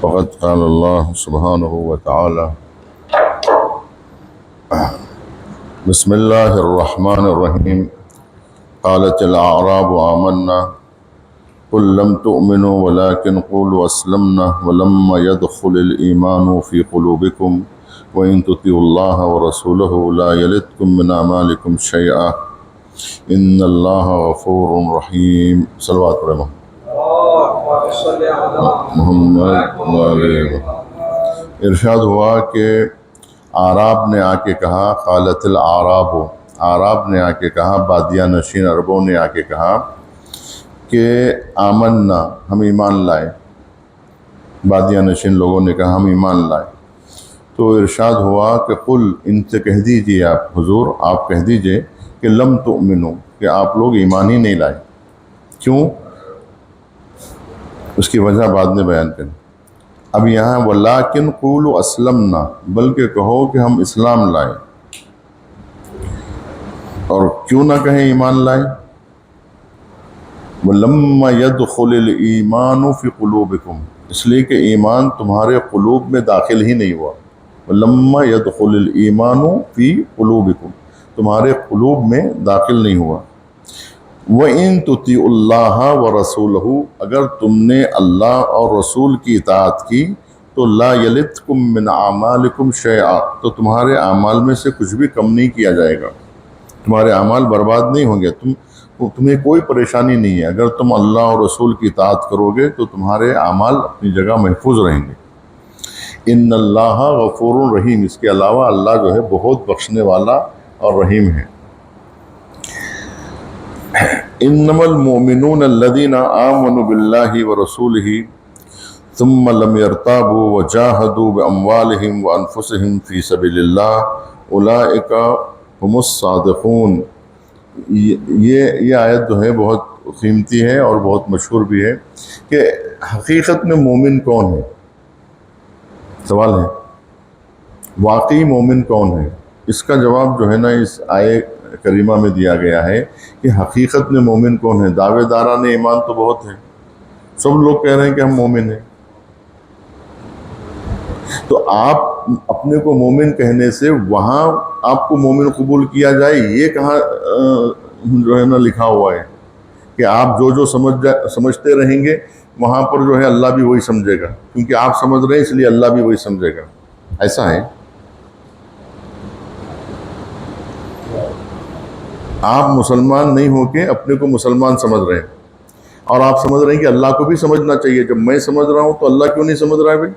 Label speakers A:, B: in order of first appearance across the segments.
A: وقد قال الله سبحانه وتعالى بسم الله الرحمن الرحيم قالت الأعراب آمنا قل لم تؤمنوا ولكن قولوا أسلمنا ولما يدخل الإيمان في قلوبكم وإن تطيعوا الله ورسوله لا يلدكم من أعمالكم شيئا إن الله غفور رحيم صلوات الرحمن محمد. ارشاد ہوا کہ اعراب نے آ کے کہا، قالت الاعراب، اعراب نے آ کے کہا، بادیہ نشین عربوں نے آ کے کہا کہ آمنا، ہم ایمان لائے. بادیہ نشین لوگوں نے کہا ہم ایمان لائے. تو ارشاد ہوا کہ قل، ان سے کہہ دیجئے آپ حضور، آپ کہہ دیجئے کہ لم تؤمنو، کہ آپ لوگ ایمان ہی نہیں لائے. کیوں؟ اس کی وجہ بعد میں بیان کریں. اب یہاں وَلَٰكِنْ قُولُوا أَسْلَمْنَا، بلکہ کہو کہ ہم اسلام لائے. اور کیوں نہ کہیں ایمان لائے؟ وَلَمَّا يَدْخُلِ الْإِيمَانُ فِي قُلُوبِكُمْ، اس لیے کہ ایمان تمہارے قلوب میں داخل ہی نہیں ہوا. وَلَمَّا يَدْخُلِ الْإِيمَانُ فِي قُلُوبِكُمْ، تمہارے قلوب میں داخل نہیں ہوا. وَإِن تُطِيعُوا اللَّهَ وَرَسُولَهُ، اگر تم نے اللہ اور رسول کی اطاعت کی تو لا يَلِدْكُم مِّنْ أَعْمَالِكُمْ شَيْئًا، تو تمہارے اعمال میں سے کچھ بھی کم نہیں کیا جائے گا. تمہارے اعمال برباد نہیں ہوں گے. تمہیں کوئی پریشانی نہیں ہے. اگر تم اللہ اور رسول کی اطاعت کرو گے تو تمہارے اعمال اپنی جگہ محفوظ رہیں گے. ان اللہ غفور رحیم، اس کے علاوہ اللہ جو ہے بہت بخشنے والا اور رحیم ہے. انما المؤمنون الذين آمنوا بالله ورسوله ثم لم يرتابوا وجاهدوا بأموالهم وأنفسهم في سبيل الله أولئك هم الصادقون. یہ آیت جو ہے بہت قیمتی ہے اور بہت مشہور بھی ہے کہ حقیقت میں مومن کون ہے. سوال ہے واقعی مومن کون ہے. اس کا جواب جو ہے نا اس آیت کریمہ میں دیا گیا ہے کہ حقیقت میں مومن کون ہے. دعوے داران ایمان تو بہت ہیں، سب لوگ کہہ رہے ہیں کہ ہم مومن ہیں. تو آپ اپنے کو مومن کہنے سے وہاں آپ کو مومن قبول کیا جائے، یہ کہاں جو ہے نا لکھا ہوا ہے کہ آپ جو سمجھتے رہیں گے وہاں پر جو ہے اللہ بھی وہی سمجھے گا، کیونکہ آپ سمجھ رہے ہیں اس لیے اللہ بھی وہی سمجھے گا. ایسا ہے. آپ مسلمان نہیں ہو کے اپنے کو مسلمان سمجھ رہے ہیں اور آپ سمجھ رہے ہیں کہ اللہ کو بھی سمجھنا چاہیے. جب میں سمجھ رہا ہوں تو اللہ کیوں نہیں سمجھ رہا ہے بھائی؟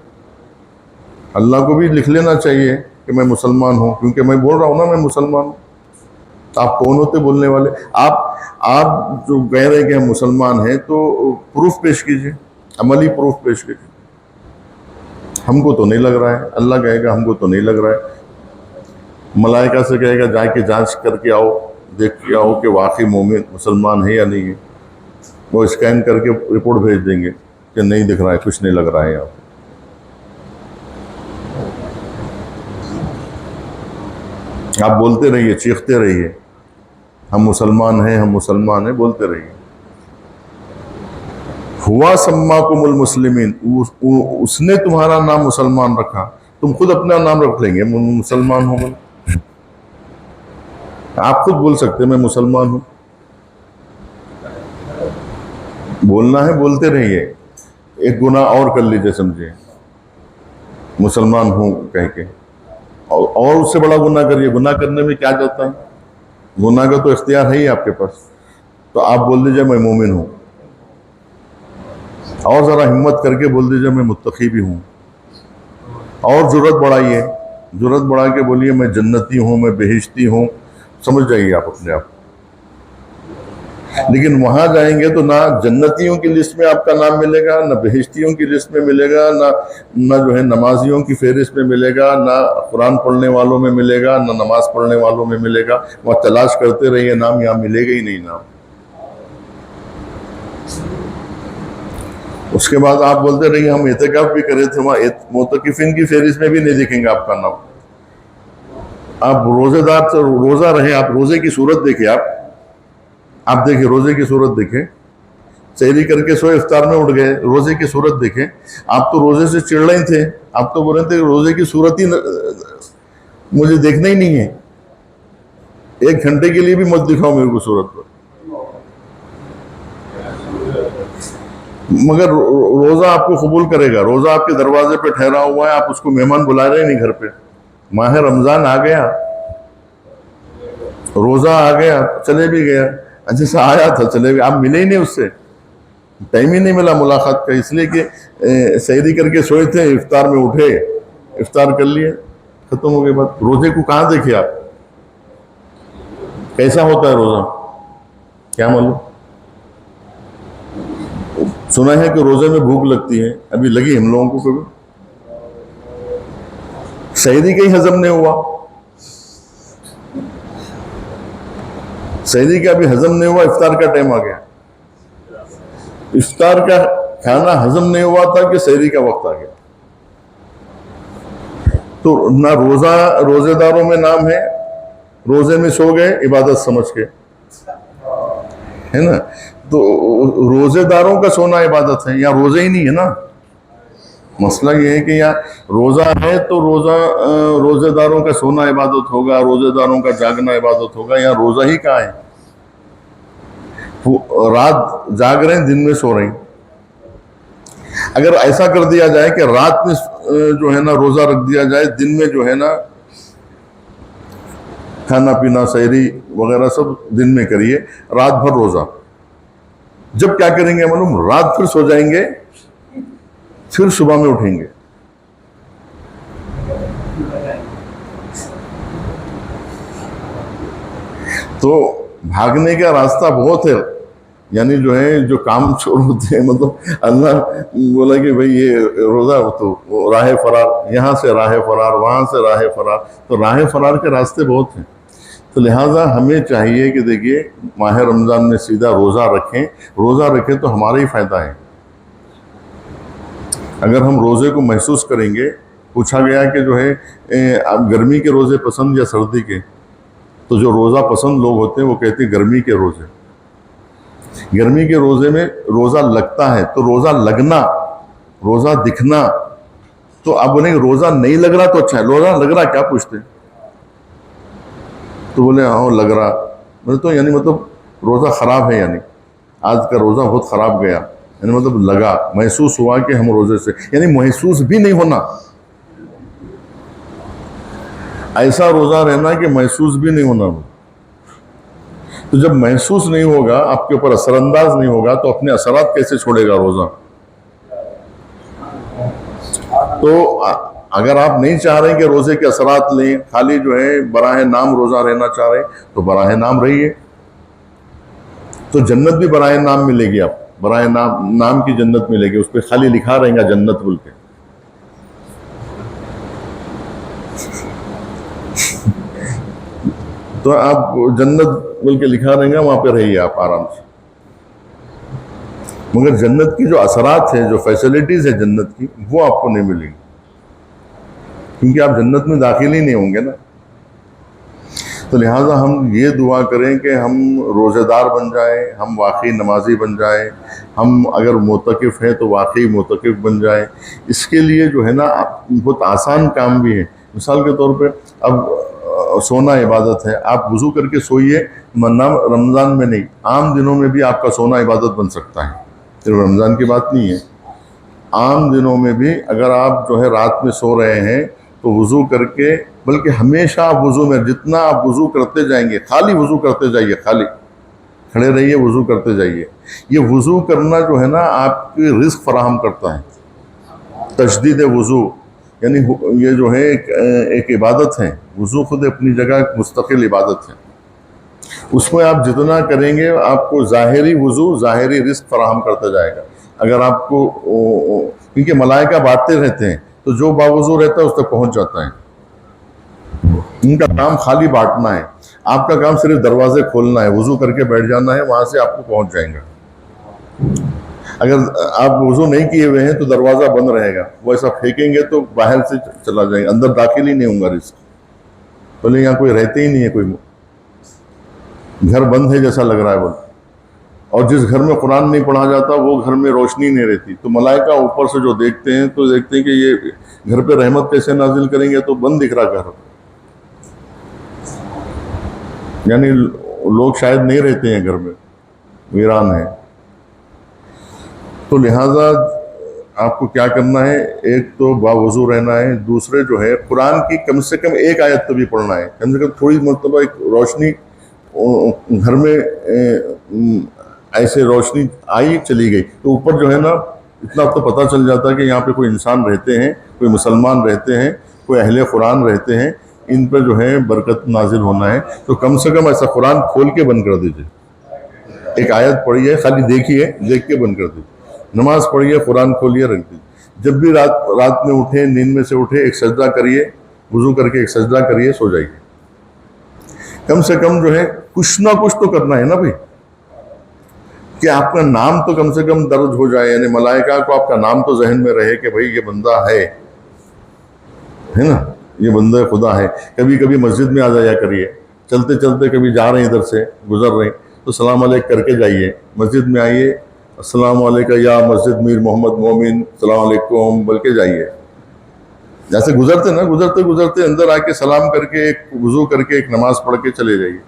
A: اللہ کو بھی لکھ لینا چاہیے کہ میں مسلمان ہوں، کیونکہ میں بول رہا ہوں نا میں مسلمان ہوں. آپ کون ہوتے بولنے والے؟ آپ جو کہہ رہے ہیں کہ ہم مسلمان ہیں تو پروف پیش کیجئے، عملی پروف پیش کیجئے. ہم کو تو نہیں لگ رہا ہے. اللہ کہے گا ہم کو تو نہیں لگ رہا ہے. ملائکہ سے کہے گا جا کے جانچ کر کے آؤ، دیکھ کے آؤ کہ واقعی مومن مسلمان ہے یا نہیں ہے. وہ اسکین کر کے رپورٹ بھیج دیں گے کہ نہیں دکھ رہا ہے، کچھ نہیں لگ رہا ہے یہاں. آپ بولتے رہیے، چیختے رہیے ہم مسلمان ہیں، ہم مسلمان ہیں، بولتے رہیے. ہوا سماکم المسلمین، اس نے تمہارا نام مسلمان رکھا. تم خود اپنا نام رکھ لیں گے مسلمان ہو گئے. آپ خود بول سکتے میں مسلمان ہوں. بولنا ہے بولتے رہیے. ایک گناہ اور کر لیجئے، سمجھے مسلمان ہوں کہہ کے، اور اس سے بڑا گناہ کریے. گناہ کرنے میں کیا جاتا ہے؟ گناہ کا تو اختیار ہے ہی آپ کے پاس. تو آپ بول دیجئے میں مومن ہوں، اور ذرا ہمت کر کے بول دیجئے میں متقی بھی ہوں. اور جرت بڑھائیے، جرت بڑھا کے بولیے میں جنتی ہوں، میں بہشتی ہوں. سمجھ جائیے آپ اپنے آپ. لیکن وہاں جائیں گے تو نہ جنتیوں کی لسٹ میں آپ کا نام ملے گا، نہ بہشتیوں کی لسٹ میں ملے گا، نہ جو ہے نمازیوں کی فہرست میں ملے گا، نہ قرآن پڑھنے والوں میں ملے گا، نہ نماز پڑھنے والوں میں ملے گا. وہاں تلاش کرتے رہیے نام، یہاں ملے گا ہی نہیں نام. اس کے بعد آپ بولتے رہیے ہم اعتکاف بھی کرے تھے، وہاں معتکفین کی فہرست میں بھی نہیں دکھیں گا آپ کا نام. آپ روزے دار سے روزہ رہے، آپ روزے کی صورت دیکھیں. آپ دیکھیں روزے کی صورت دیکھیں. سحری کر کے سوئے، افطار میں اٹھ گئے، روزے کی صورت دیکھیں. آپ تو روزے سے چڑ رہے تھے، آپ تو بول رہے تھے روزے کی صورت ہی مجھے دیکھنا ہی نہیں ہے، 1 گھنٹے کے لیے بھی مت دکھاؤ میرے کو صورت پر. مگر روزہ آپ کو قبول کرے گا. روزہ آپ کے دروازے پہ ٹھہرا ہوا ہے، آپ اس کو مہمان بلا رہے نہیں گھر پہ. ماہ رمضان آ گیا، روزہ آ گیا، چلے بھی گیا، جیسا آیا تھا چلے بھی، آپ ملے ہی نہیں اس سے، ٹائم ہی نہیں ملا ملاقات کا. اس لیے کہ سحری کر کے سوئے تھے، افطار میں اٹھے، افطار کر لیے، ختم ہو گئی بات. روزے کو کہاں دیکھے آپ، کیسا ہوتا ہے روزہ، کیا معلوم. سنا ہے کہ روزے میں بھوک لگتی ہے، ابھی لگی ہم لوگوں کو کبھی؟ سحری کا ہی ہضم نہیں ہوا، سحری کا ابھی ہضم نہیں ہوا، افطار کا ٹائم آ گیا. افطار کا کھانا ہضم نہیں ہوا تھا کہ سحری کا وقت آ گیا. تو نہ روزے داروں میں نام ہے، روزے میں سو گئے عبادت سمجھ کے، ہے نا. تو روزے داروں کا سونا عبادت ہے، یا روزے ہی نہیں ہے نا. مسئلہ یہ ہے کہ یا روزہ ہے تو روزے داروں کا سونا عبادت ہوگا، روزے داروں کا جاگنا عبادت ہوگا، یا روزہ ہی کہاں ہے. رات جاگ رہے ہیں، دن میں سو رہے ہیں. اگر ایسا کر دیا جائے کہ رات میں جو ہے نا روزہ رکھ دیا جائے، دن میں جو ہے نا کھانا پینا سحری وغیرہ سب دن میں کریے، رات بھر روزہ. جب کیا کریں گے معلوم، رات پھر سو جائیں گے، پھر صبح میں اٹھیں گے. تو بھاگنے کا راستہ بہت ہے، یعنی جو ہے جو کام شروع ہوتے ہیں، مطلب اللہ بولا کہ بھئی یہ روزہ، تو راہ فرار، یہاں سے راہ فرار، وہاں سے راہ فرار. تو راہ فرار کے راستے بہت ہیں. تو لہٰذا ہمیں چاہیے کہ دیکھیے ماہ رمضان میں سیدھا روزہ رکھیں. روزہ رکھیں تو ہمارا ہی فائدہ ہے. اگر ہم روزے کو محسوس کریں گے، پوچھا گیا کہ جو ہے آپ گرمی کے روزے پسند یا سردی کے، تو جو روزہ پسند لوگ ہوتے ہیں وہ کہتے ہیں گرمی کے روزے. گرمی کے روزے میں روزہ لگتا ہے، تو روزہ لگنا، روزہ دکھنا. تو اب انہیں روزہ نہیں لگ رہا تو اچھا ہے. روزہ لگ رہا کیا پوچھتے ہیں؟ تو بولے ہاں لگ رہا. میں تو یعنی مطلب روزہ خراب ہے، یعنی آج کا روزہ بہت خراب گیا، یعنی مطلب لگا، محسوس ہوا کہ ہم روزے سے، یعنی محسوس بھی نہیں ہونا. ایسا روزہ رہنا کہ محسوس بھی نہیں ہونا. تو جب محسوس نہیں ہوگا، آپ کے اوپر اثر انداز نہیں ہوگا، تو اپنے اثرات کیسے چھوڑے گا روزہ؟ تو اگر آپ نہیں چاہ رہے کہ روزے کے اثرات لیں، خالی جو ہے براہ نام روزہ رہنا چاہ رہے، تو براہ نام رہیے. تو جنت بھی براہ نام ملے گی، آپ براہ نام کی جنت ملے گی، اس پہ خالی لکھا رہے گا جنت بول کے. تو آپ جنت بول کے لکھا رہے گا، وہاں پہ رہیے آپ آرام سے. مگر جنت کی جو اثرات ہیں، جو فیسلٹیز ہیں جنت کی، وہ آپ کو نہیں ملیں گی، کیونکہ آپ جنت میں داخل ہی نہیں ہوں گے نا. تو لہٰذا ہم یہ دعا کریں کہ ہم روزہ دار بن جائیں، ہم واقعی نمازی بن جائیں، ہم اگر معتکف ہیں تو واقعی معتکف بن جائیں. اس کے لیے جو ہے نا بہت آسان کام بھی ہے. مثال کے طور پہ اب سونا عبادت ہے، آپ وضو کر کے سوئیے. رمضان میں نہیں، عام دنوں میں بھی آپ کا سونا عبادت بن سکتا ہے، صرف رمضان کی بات نہیں ہے. عام دنوں میں بھی اگر آپ جو ہے رات میں سو رہے ہیں تو وضو کر کے، بلکہ ہمیشہ آپ وضو میں، جتنا آپ وضو کرتے جائیں گے، خالی وضو کرتے جائیے، خالی کھڑے رہیے، وضو کرتے جائیے. یہ وضو کرنا جو ہے نا آپ کی رزق فراہم کرتا ہے. تجدید وضو یعنی یہ جو ہے ایک عبادت ہے. وضو خود اپنی جگہ ایک مستقل عبادت ہے. اس میں آپ جتنا کریں گے، آپ کو ظاہری وضو ظاہری رزق فراہم کرتا جائے گا. اگر آپ کو، کیونکہ ملائکہ بانٹتے رہتے ہیں، تو جو باوضو رہتا ہے اس تک پہنچ جاتا ہے. ان کا کام خالی بانٹنا ہے، آپ کا کام صرف دروازے کھولنا ہے، وضو کر کے بیٹھ جانا ہے، وہاں سے آپ کو پہنچ جائیں گا. اگر آپ وضو نہیں کیے ہوئے ہیں تو دروازہ بند رہے گا، وہ ایسا پھینکیں گے تو باہر سے چلا جائے گا، اندر داخل ہی نہیں ہوں گا رزق. بولے یہاں کوئی رہتے ہی نہیں ہے، کوئی گھر بند ہے جیسا لگ رہا ہے بولے. اور جس گھر میں قرآن نہیں پڑھا جاتا وہ گھر میں روشنی نہیں رہتی. تو ملائکہ اوپر سے جو دیکھتے ہیں تو دیکھتے ہیں کہ یہ گھر پہ رحمت کیسے نازل کریں گے، تو بند دکھ رہا گھر، یعنی لوگ شاید نہیں رہتے ہیں گھر میں، ویران ہے. تو لہٰذا آپ کو کیا کرنا ہے، ایک تو باوضو رہنا ہے، دوسرے جو ہے قرآن کی کم سے کم ایک آیت تو بھی پڑھنا ہے، کم سے کم تھوڑی مرتبہ ایک روشنی گھر میں ایسے روشنی آئی چلی گئی تو اوپر جو ہے نا اتنا تو پتہ چل جاتا ہے کہ یہاں پہ کوئی انسان رہتے ہیں، کوئی مسلمان رہتے ہیں، کوئی اہل قرآن رہتے ہیں، ان پہ جو ہے برکت نازل ہونا ہے. تو کم سے کم ایسا قرآن کھول کے بند کر دیجیے، ایک آیت پڑھیے، خالی دیکھیے، دیکھ کے بند کر دیجیے. نماز پڑھیے، قرآن کھولیے، رکھ دیجیے. جب بھی رات میں اٹھیں، نیند میں سے اٹھے، ایک سجدہ کریے، وضو کر کے ایک سجدہ کریے، سو جائیے. کم سے کم جو ہے کچھ نہ کچھ تو کرنا ہے نا بھائی، کہ آپ کا نام تو کم سے کم درج ہو جائے، یعنی ملائکہ کو آپ کا نام تو ذہن میں رہے کہ بھائی یہ بندہ ہے نا، یہ بندہ خدا ہے. کبھی کبھی مسجد میں آ جایا کریے، چلتے چلتے کبھی جا رہے ہیں، ادھر سے گزر رہے ہیں تو سلام علیکم کر کے جائیے. مسجد میں آئیے، السلام علیکم یا مسجد میر محمد مومن، السلام علیکم بول کے جائیے. جیسے گزرتے نا، گزرتے گزرتے اندر آ کے سلام کر کے ایک وضو کر کے ایک نماز پڑھ کے چلے جائیے،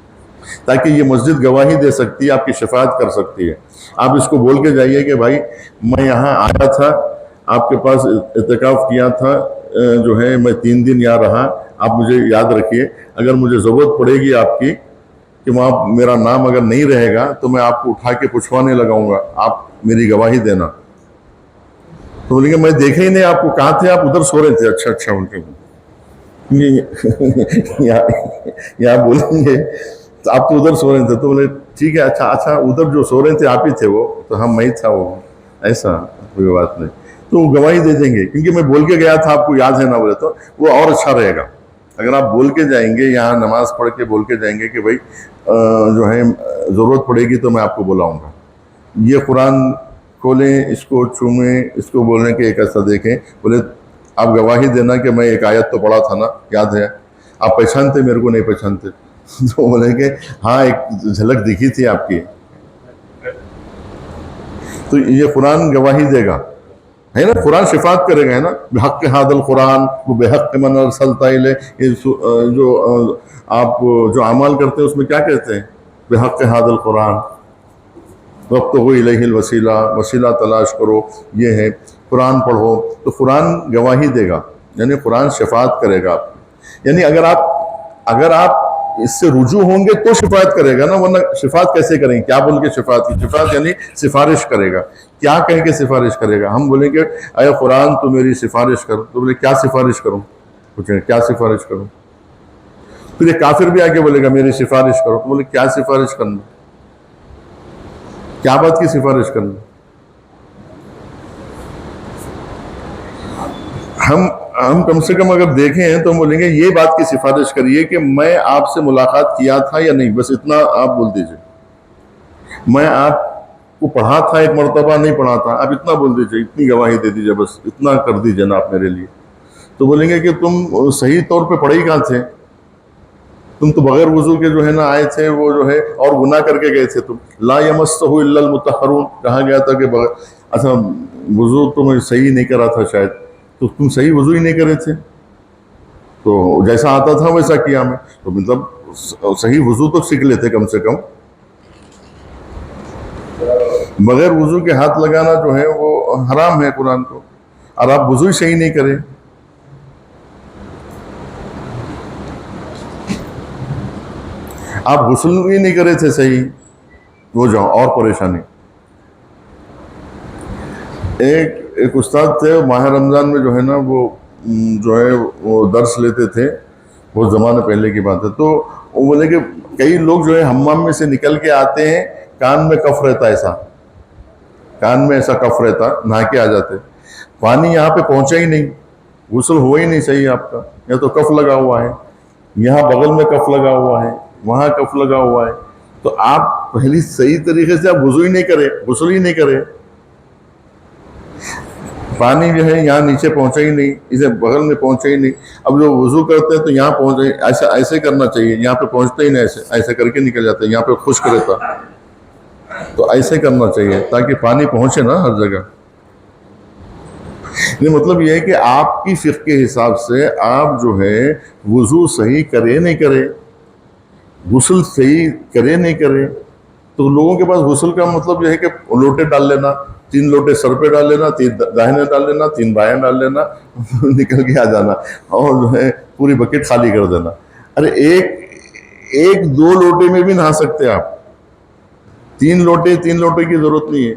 A: تاکہ یہ مسجد گواہی دے سکتی ہے، آپ کی شفاعت کر سکتی ہے. آپ اس کو بول کے جائیے کہ بھائی میں یہاں آیا تھا، آپ کے پاس اعتکاف کیا تھا، جو ہے میں 3 دن یہاں رہا، آپ مجھے یاد رکھیے. اگر مجھے ضرورت پڑے گی آپ کی کہ وہاں میرا نام اگر نہیں رہے گا تو میں آپ کو اٹھا کے پوچھوانے لگاؤں گا، آپ میری گواہی دینا. تو بولیں گے میں دیکھے ہی نہیں آپ کو، کہاں تھے آپ؟ ادھر سو رہے تھے. اچھا اچھا، ان کے یہاں بولیں گے تو آپ تو ادھر سو رہے تھے. تو بولے ٹھیک ہے، اچھا اچھا، ادھر جو سو رہے تھے آپ ہی تھے وہ، تو ہم میں تھا وہ، ایسا کوئی بات نہیں. تو وہ گواہی دے دیں گے، کیونکہ میں بول کے گیا تھا، آپ کو یاد ہے نا. بولے تو وہ اور اچھا رہے گا اگر آپ بول کے جائیں گے، یہاں نماز پڑھ کے بول کے جائیں گے کہ بھائی جو ہے ضرورت پڑے گی تو میں آپ کو بلاؤں گا. یہ قرآن کھولیں، اس کو چھومیں، اس کو بولیں کہ ایک ایسا دیکھیں. بولے آپ گواہی دینا کہ میں ایک آیت تو پڑھا تھا نا، یاد ہے؟ آپ پہچانتے میرے کو؟ نہیں پہچانتے؟ تو بولیں کہ ہاں ایک جھلک دکھی تھی آپ کی. تو یہ قرآن گواہی دے گا، ہے نا. قرآن شفاعت کرے گا، ہے نا. بحق ھذا القرآن و بحق من ارسلت الیہ. جو آپ جو اعمال کرتے ہیں اس میں کیا کہتے ہیں؟ بحق ھذا القرآن وابتغوا الیہ الوسیلہ، وسیلہ تلاش کرو. یہ ہے قرآن پڑھو. تو قرآن گواہی دے گا، یعنی قرآن شفاعت کرے گا آپ. یعنی اگر آپ اس سے رجوع ہوں گے تو شفاعت کرے گا نا، ورنہ شفاعت کیسے کریں گے؟ کیا بول کے شفاعت کی؟ شفاعت یعنی سفارش کرے گا. کیا کہہ کے سفارش کرے گا؟ ہم بولیں گے اے قرآن تو میری سفارش کرو. تو بولے کیا سفارش کروں؟ پوچھیں کیا سفارش کروں؟ پھر ایک کافر بھی آ کے بولے گا میری سفارش کرو. تو بولے کیا سفارش کرنا؟ کیا بات کی سفارش کرنا؟ ہم کم سے کم اگر دیکھیں تو ہم بولیں گے یہ بات کی سفارش کریے کہ میں آپ سے ملاقات کیا تھا یا نہیں، بس اتنا آپ بول دیجئے. میں آپ کو پڑھا تھا ایک مرتبہ، نہیں پڑھا تھا، آپ اتنا بول دیجئے، اتنی گواہی دے دیجئے، بس اتنا کر دیجئے نا آپ میرے لیے. تو بولیں گے کہ تم صحیح طور پہ پڑھے ہی کہاں تھے؟ تم تو بغیر وضو کے جو ہے نا آئے تھے، وہ جو ہے اور گناہ کر کے گئے تھے. تم لا یمسہ الا المطہرون کہا گیا تھا کہ اچھا وضو تو میں صحیح نہیں کرا تھا شاید، تو تم صحیح وضو ہی نہیں کرے تھے، تو جیسا آتا تھا ویسا کیا میں. تو مطلب صحیح وضو تو سیکھ لیتے کم سے کم. بغیر وضو کے ہاتھ لگانا جو ہے وہ حرام ہے قرآن کو، اور آپ وضو ہی صحیح نہیں کریں. آپ غسل بھی نہیں کرے تھے صحیح، وہ جاؤ اور پریشانی. ایک استاد تھے، ماہ رمضان میں جو ہے نا وہ جو ہے وہ درس لیتے تھے، بہت زمانے پہلے کی بات ہے. تو وہ بولے کہ کئی لوگ جو ہے حمام میں سے نکل کے آتے ہیں، کان میں کف رہتا، ایسا کان میں ایسا کف رہتا، نہا کے آ جاتے، پانی یہاں پہ پہنچا ہی نہیں، غسل ہوا ہی نہیں صحیح آپ کا، یا تو کف لگا ہوا ہے، یہاں بغل میں کف لگا ہوا ہے، وہاں کف لگا ہوا ہے. تو آپ پہلی صحیح طریقے سے آپ وضو ہی نہیں کرے، غسل ہی نہیں کرے، پانی جو ہے یہاں نیچے پہنچا ہی نہیں، اسے بغل میں پہنچا ہی نہیں. اب جو وضو کرتے ہیں تو یہاں پہنچے، ایسے کرنا چاہیے، یہاں پہ پہنچتا ہی نہیں، ایسے کر کے نکل جاتا ہے، یہاں پہ خشک رہتا. تو ایسے کرنا چاہیے تاکہ پانی پہنچے نا ہر جگہ. یہ مطلب یہ ہے کہ آپ کی فقہ کے حساب سے آپ جو ہے وضو صحیح کرے نہیں کرے، غسل صحیح کرے نہیں کرے، تو لوگوں کے پاس غسل کا مطلب یہ ہے کہ لوٹے ڈال لینا، 3 لوٹے سر پہ ڈال لینا، 3 داہنے ڈال لینا، 3 بائیں ڈال لینا، نکل کے آ جانا اور جو ہے پوری بکیٹ خالی کر دینا. ارے ایک 2 لوٹے میں بھی نہا سکتے آپ. 3 لوٹے کی ضرورت نہیں ہے.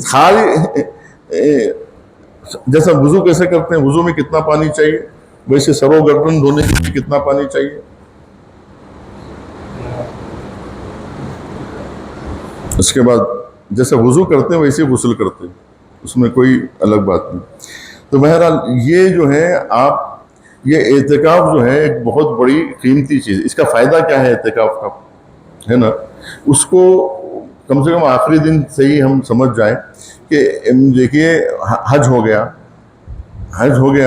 A: خالی جیسا وضو کیسے کرتے ہیں، وضو میں کتنا پانی چاہیے، ویسے سر و گردن دھونے کے لیے کتنا پانی چاہیے. اس کے بعد جیسے وضو کرتے ہیں ویسے غسل کرتے ہیں، اس میں کوئی الگ بات نہیں. تو بہرحال یہ جو ہے یہ اعتکاف جو ہے ایک بہت بڑی قیمتی چیز. اس کا فائدہ کیا ہے اعتکاف کا، ہے نا؟ اس کو کم سے کم آخری دن سے ہی ہم سمجھ جائیں کہ دیکھیے حج ہو گیا.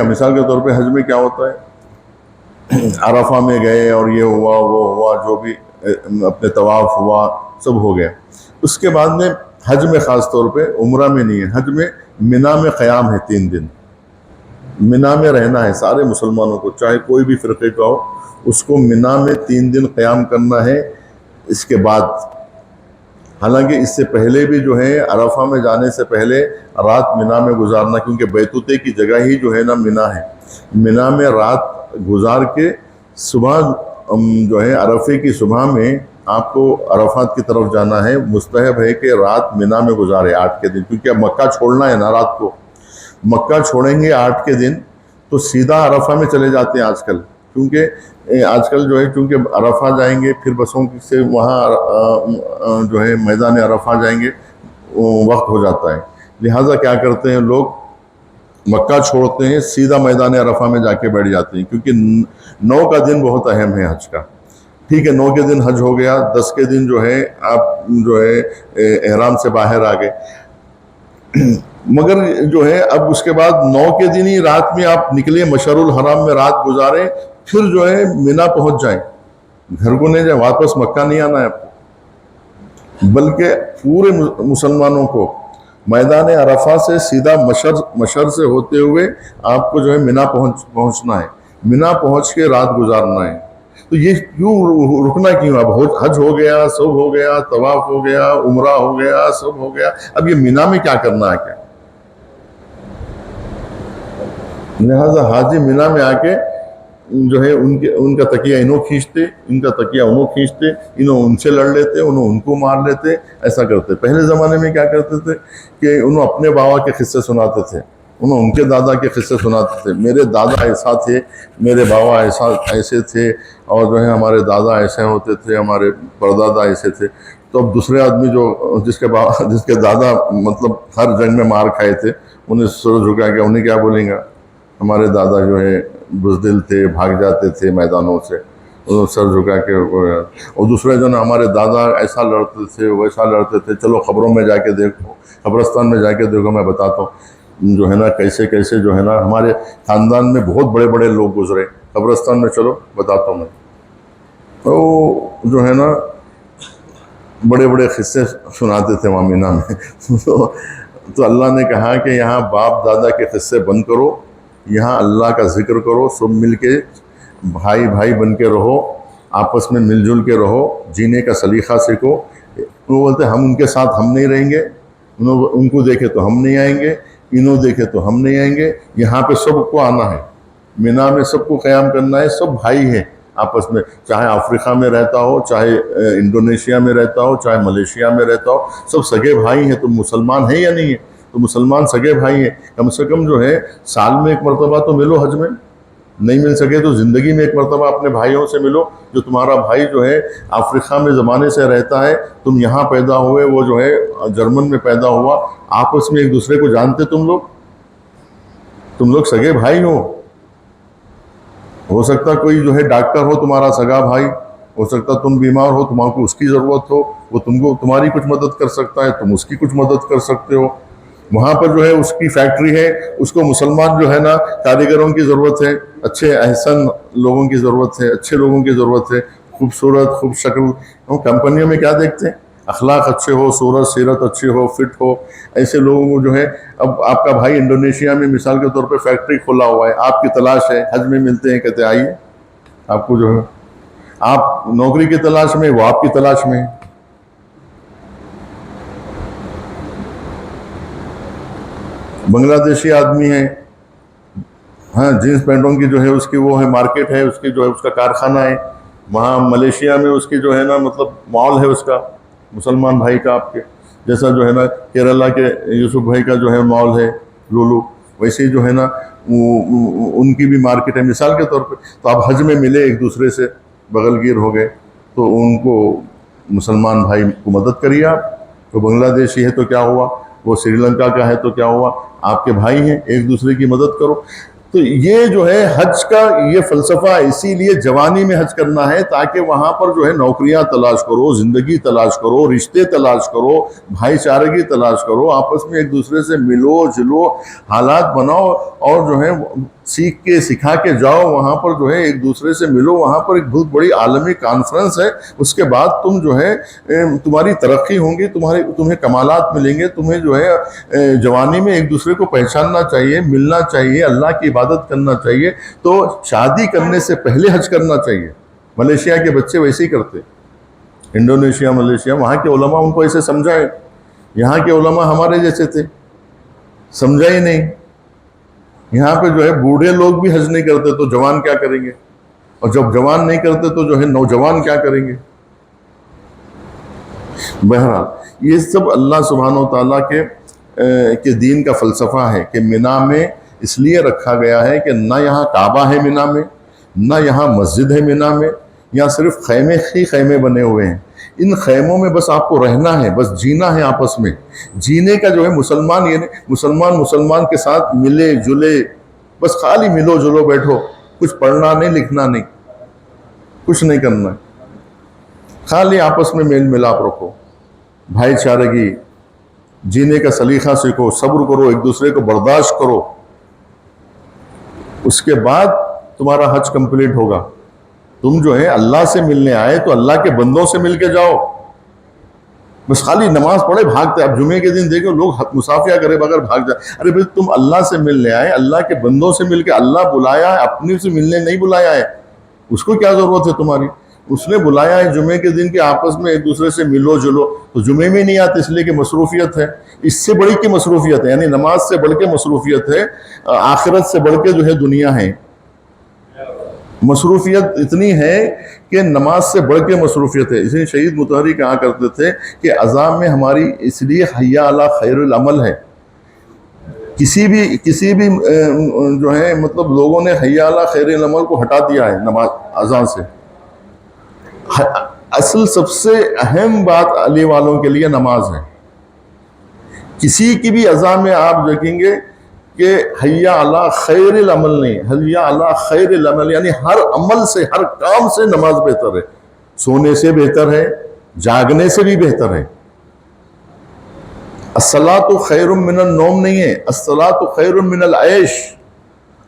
A: مثال کے طور پہ حج میں کیا ہوتا ہے، عرفہ میں گئے اور یہ ہوا وہ ہوا، جو بھی اپنے طواف ہوا سب ہو گیا. اس کے بعد میں حج میں خاص طور پہ، عمرہ میں نہیں ہے، حج میں منا میں قیام ہے. 3 دن منا میں رہنا ہے سارے مسلمانوں کو، چاہے کوئی بھی فرقے کا ہو، اس کو منا میں 3 دن قیام کرنا ہے. اس کے بعد حالانکہ اس سے پہلے بھی جو ہے عرفہ میں جانے سے پہلے رات منا میں گزارنا، کیونکہ بیتوتے کی جگہ ہی جو ہے نا منا ہے. منا میں رات گزار کے صبح جو ہے عرفے کی صبح میں آپ کو عرفات کی طرف جانا ہے. مستحب ہے کہ رات منا میں گزارے 8 کے دن، کیونکہ اب مکہ چھوڑنا ہے نا رات کو. مکہ چھوڑیں گے 8 کے دن تو سیدھا عرفہ میں چلے جاتے ہیں آج کل، کیونکہ آج کل جو ہے چونکہ عرفہ جائیں گے پھر بسوں سے وہاں جو ہے میدان عرفہ جائیں گے، وقت ہو جاتا ہے. لہٰذا کیا کرتے ہیں لوگ، مکہ چھوڑتے ہیں سیدھا میدان عرفہ میں جا کے بیٹھ جاتے ہیں، کیونکہ 9 کا دن بہت اہم ہے حج کا. ٹھیک ہے 9 کے دن حج ہو گیا، 10 کے دن جو ہے آپ جو ہے احرام سے باہر آ گئے. مگر جو ہے اب اس کے بعد 9 کے دن ہی رات میں آپ نکلے، مشعر الحرام میں رات گزاریں، پھر جو ہے منا پہنچ جائیں. گھر کو نہیں جائیں، واپس مکہ نہیں آنا ہے آپ کو، بلکہ پورے مسلمانوں کو میدان عرفہ سے سیدھا مشعر سے ہوتے ہوئے آپ کو جو ہے منا پہنچنا ہے. منا پہنچ کے رات گزارنا ہے. تو یہ کیوں رکنا کیوں؟ اب حج ہو گیا، سب ہو گیا، طواف ہو گیا، عمرہ ہو گیا، سب ہو گیا، اب یہ منا میں کیا کرنا ہے کیا؟ لہٰذا حاجی منا میں آ کے جو ہے ان کا تکیہ انہوں کھینچتے، ان کا تکیہ انہوں کھینچتے، انہوں ان سے لڑ لیتے، انہوں ان کو مار لیتے، ایسا کرتے. پہلے زمانے میں کیا کرتے تھے کہ انہوں اپنے بابا کے قصے سناتے تھے، انہوں ان کے دادا کے قصے سناتے تھے. میرے دادا ایسا تھے، میرے بابا ایسے تھے، اور جو ہے ہمارے دادا ایسے ہوتے تھے، ہمارے پردادا ایسے تھے. تو اب دوسرے آدمی جو جس کے دادا مطلب ہر جنگ میں مار کھائے تھے، انہیں سر جھکا کے انہیں کیا بولیں گا، ہمارے دادا جو ہے بزدل تھے، بھاگ جاتے تھے میدانوں سے، انہوں سر جھکا کے. اور دوسرے جو نا ہمارے دادا ایسا لڑتے تھے ویسا لڑتے تھے، چلو خبروں میں جا کے دیکھو، قبرستان میں جا کے دیکھو، میں بتاتا ہوں جو ہے نا کیسے کیسے جو ہے نا ہمارے خاندان میں بہت بڑے بڑے لوگ گزرے. قبرستان میں چلو بتاتا ہوں میں. تو جو ہے نا بڑے بڑے قصے سناتے تھے وہاں مینا میں. تو اللہ نے کہا کہ یہاں باپ دادا کے قصے بند کرو، یہاں اللہ کا ذکر کرو، سب مل کے بھائی بھائی بن کے رہو، آپس میں مل جل کے رہو، جینے کا سلیقہ سیکھو. وہ بولتے ہم ان کے ساتھ ہم نہیں رہیں گے، ان کو دیکھے تو ہم نہیں آئیں گے، انہوں دیکھے تو ہم نہیں آئیں گے. یہاں پہ سب کو آنا ہے، مینا میں سب کو قیام کرنا ہے. سب بھائی ہیں آپس میں، چاہے افریقہ میں رہتا ہو، چاہے انڈونیشیا میں رہتا ہو، چاہے ملیشیا میں رہتا ہو، سب سگے بھائی ہیں. تم مسلمان ہیں یا نہیں ہیں؟ تو مسلمان سگے بھائی ہیں. کم سے کم جو ہے سال میں ایک مرتبہ تو ملو حج میں، نہیں مل سکے تو زندگی میں ایک مرتبہ اپنے بھائیوں سے ملو. جو تمہارا بھائی جو ہے افریقہ میں زمانے سے رہتا ہے، تم یہاں پیدا ہوئے، وہ جو ہے جرمن میں پیدا ہوا، آپس میں ایک دوسرے کو جانتے تم لوگ سگے بھائی ہو سکتا کوئی جو ہے ڈاکٹر ہو تمہارا سگا بھائی، ہو سکتا تم بیمار ہو، تمہارے کو اس کی ضرورت ہو، وہ تمہاری کچھ مدد کر سکتا ہے، تم اس کی کچھ مدد کر سکتے ہو. وہاں پر جو ہے اس کی فیکٹری ہے، اس کو مسلمان جو ہے نا کاریگروں کی ضرورت ہے، اچھے احسن لوگوں کی ضرورت ہے، اچھے لوگوں کی ضرورت ہے، خوبصورت خوب شکل. کمپنیوں میں کیا دیکھتے ہیں؟ اخلاق اچھے ہو، صورت سیرت اچھی ہو، فٹ ہو، ایسے لوگوں کو جو ہے، اب آپ کا بھائی انڈونیشیا میں مثال کے طور پہ فیکٹری کھولا ہوا ہے، آپ کی تلاش ہے، حج میں ملتے ہیں، کہتے آئیے، آپ کو جو ہے، آپ نوکری کی تلاش میں، وہ آپ کی تلاش میں. بنگلہ دیشی آدمی ہے، ہاں، جینس پینٹوں کی جو ہے اس کی وہ ہے مارکیٹ ہے، اس کی جو ہے اس کا کارخانہ ہے. وہاں ملیشیا میں اس کی جو ہے نا مطلب مال ہے اس کا، مسلمان بھائی کا، آپ کے جیسا جو ہے نا کیرلا کے یوسف بھائی کا جو ہے مال ہے لولو، ویسے جو ہے نا ان کی بھی مارکیٹ ہے مثال کے طور پہ. تو آپ حج میں ملے ایک دوسرے سے، بغل گیر ہو گئے، تو ان کو مسلمان بھائی کو مدد کریے آپ. تو بنگلہ دیشی ہے تو کیا ہوا، وہ سری لنکا کا ہے تو کیا ہوا، آپ کے بھائی ہیں، ایک دوسرے کی مدد کرو. تو یہ جو ہے حج کا یہ فلسفہ، اسی لیے جوانی میں حج کرنا ہے تاکہ وہاں پر جو ہے نوکریاں تلاش کرو، زندگی تلاش کرو، رشتے تلاش کرو، بھائی چارگی تلاش کرو، آپس میں ایک دوسرے سے ملو جلو، حالات بناؤ، اور جو ہے سیکھ کے سکھا کے جاؤ وہاں پر، جو ہے ایک دوسرے سے ملو. وہاں پر ایک بہت بڑی عالمی کانفرنس ہے، اس کے بعد تم جو ہے تمہاری ترقی ہوں گی، تمہیں کمالات ملیں گے. تمہیں جو ہے جوانی میں ایک دوسرے کو پہچاننا چاہیے، ملنا چاہیے، اللہ کی عبادت کرنا چاہیے. تو شادی کرنے سے پہلے حج کرنا چاہیے. ملیشیا کے بچے ویسے ہی کرتے، انڈونیشیا، ملیشیا، وہاں کے علماء ان کو ایسے سمجھائے. یہاں کے علماء ہمارے جیسے تھے، سمجھا ہی نہیں. یہاں پہ جو ہے بوڑھے لوگ بھی حج نہیں کرتے تو جوان کیا کریں گے، اور جب جوان نہیں کرتے تو جو ہے نوجوان کیا کریں گے. بہرحال یہ سب اللہ سبحانہ و تعالیٰ کے دین کا فلسفہ ہے کہ مینا میں اس لیے رکھا گیا ہے کہ نہ یہاں کعبہ ہے مینا میں، نہ یہاں مسجد ہے مینا میں، یہاں صرف خیمے ہی خیمے بنے ہوئے ہیں. ان خیموں میں بس آپ کو رہنا ہے، بس جینا ہے آپس میں. جینے کا جو ہے مسلمان، یعنی مسلمان کے ساتھ ملے جلے، بس خالی ملو جلو بیٹھو، کچھ پڑھنا نہیں، لکھنا نہیں، کچھ نہیں کرنا، خالی آپس میں میل ملاپ رکھو، بھائی چارگی، جینے کا سلیقہ سیکھو، صبر کرو، ایک دوسرے کو برداشت کرو. اس کے بعد تمہارا حج کمپلیٹ ہوگا. تم جو ہے اللہ سے ملنے آئے تو اللہ کے بندوں سے مل کے جاؤ. بس خالی نماز پڑھے بھاگتے. اب جمعے کے دن دیکھو لوگ مسافیہ کرے بغیر بھاگ جائے. ارے بھائی تم اللہ سے ملنے آئے، اللہ کے بندوں سے مل کے، اللہ بلایا ہے، اپنی سے ملنے نہیں بلایا ہے. اس کو کیا ضرورت ہے تمہاری؟ اس نے بلایا ہے جمعے کے دن کے آپس میں ایک دوسرے سے ملو جلو. تو جمعے میں نہیں آتے اس لیے کہ مصروفیت ہے. اس سے بڑی کی مصروفیت ہے، یعنی نماز سے بڑھ کے مصروفیت ہے، آخرت سے بڑھ کے جو ہے دنیا ہے. مصروفیت اتنی ہے کہ نماز سے بڑھ کے مصروفیت ہے. اس لیے شہید مطہری کہا کرتے تھے کہ اذان میں ہماری اس لیے حی علی خیر العمل ہے. کسی بھی جو ہے مطلب لوگوں نے حی علی خیر العمل کو ہٹا دیا ہے نماز اذان سے. اصل سب سے اہم بات علی والوں کے لیے نماز ہے. کسی کی بھی اذان میں آپ دیکھیں گے کہ حی علی خیر العمل نہیں، حی علی خیر العمل، یعنی ہر عمل سے، ہر کام سے نماز بہتر ہے. سونے سے بہتر ہے، جاگنے سے بھی بہتر ہے. الصلاۃ خیر من النوم نہیں ہے، الصلاۃ خیر من العیش،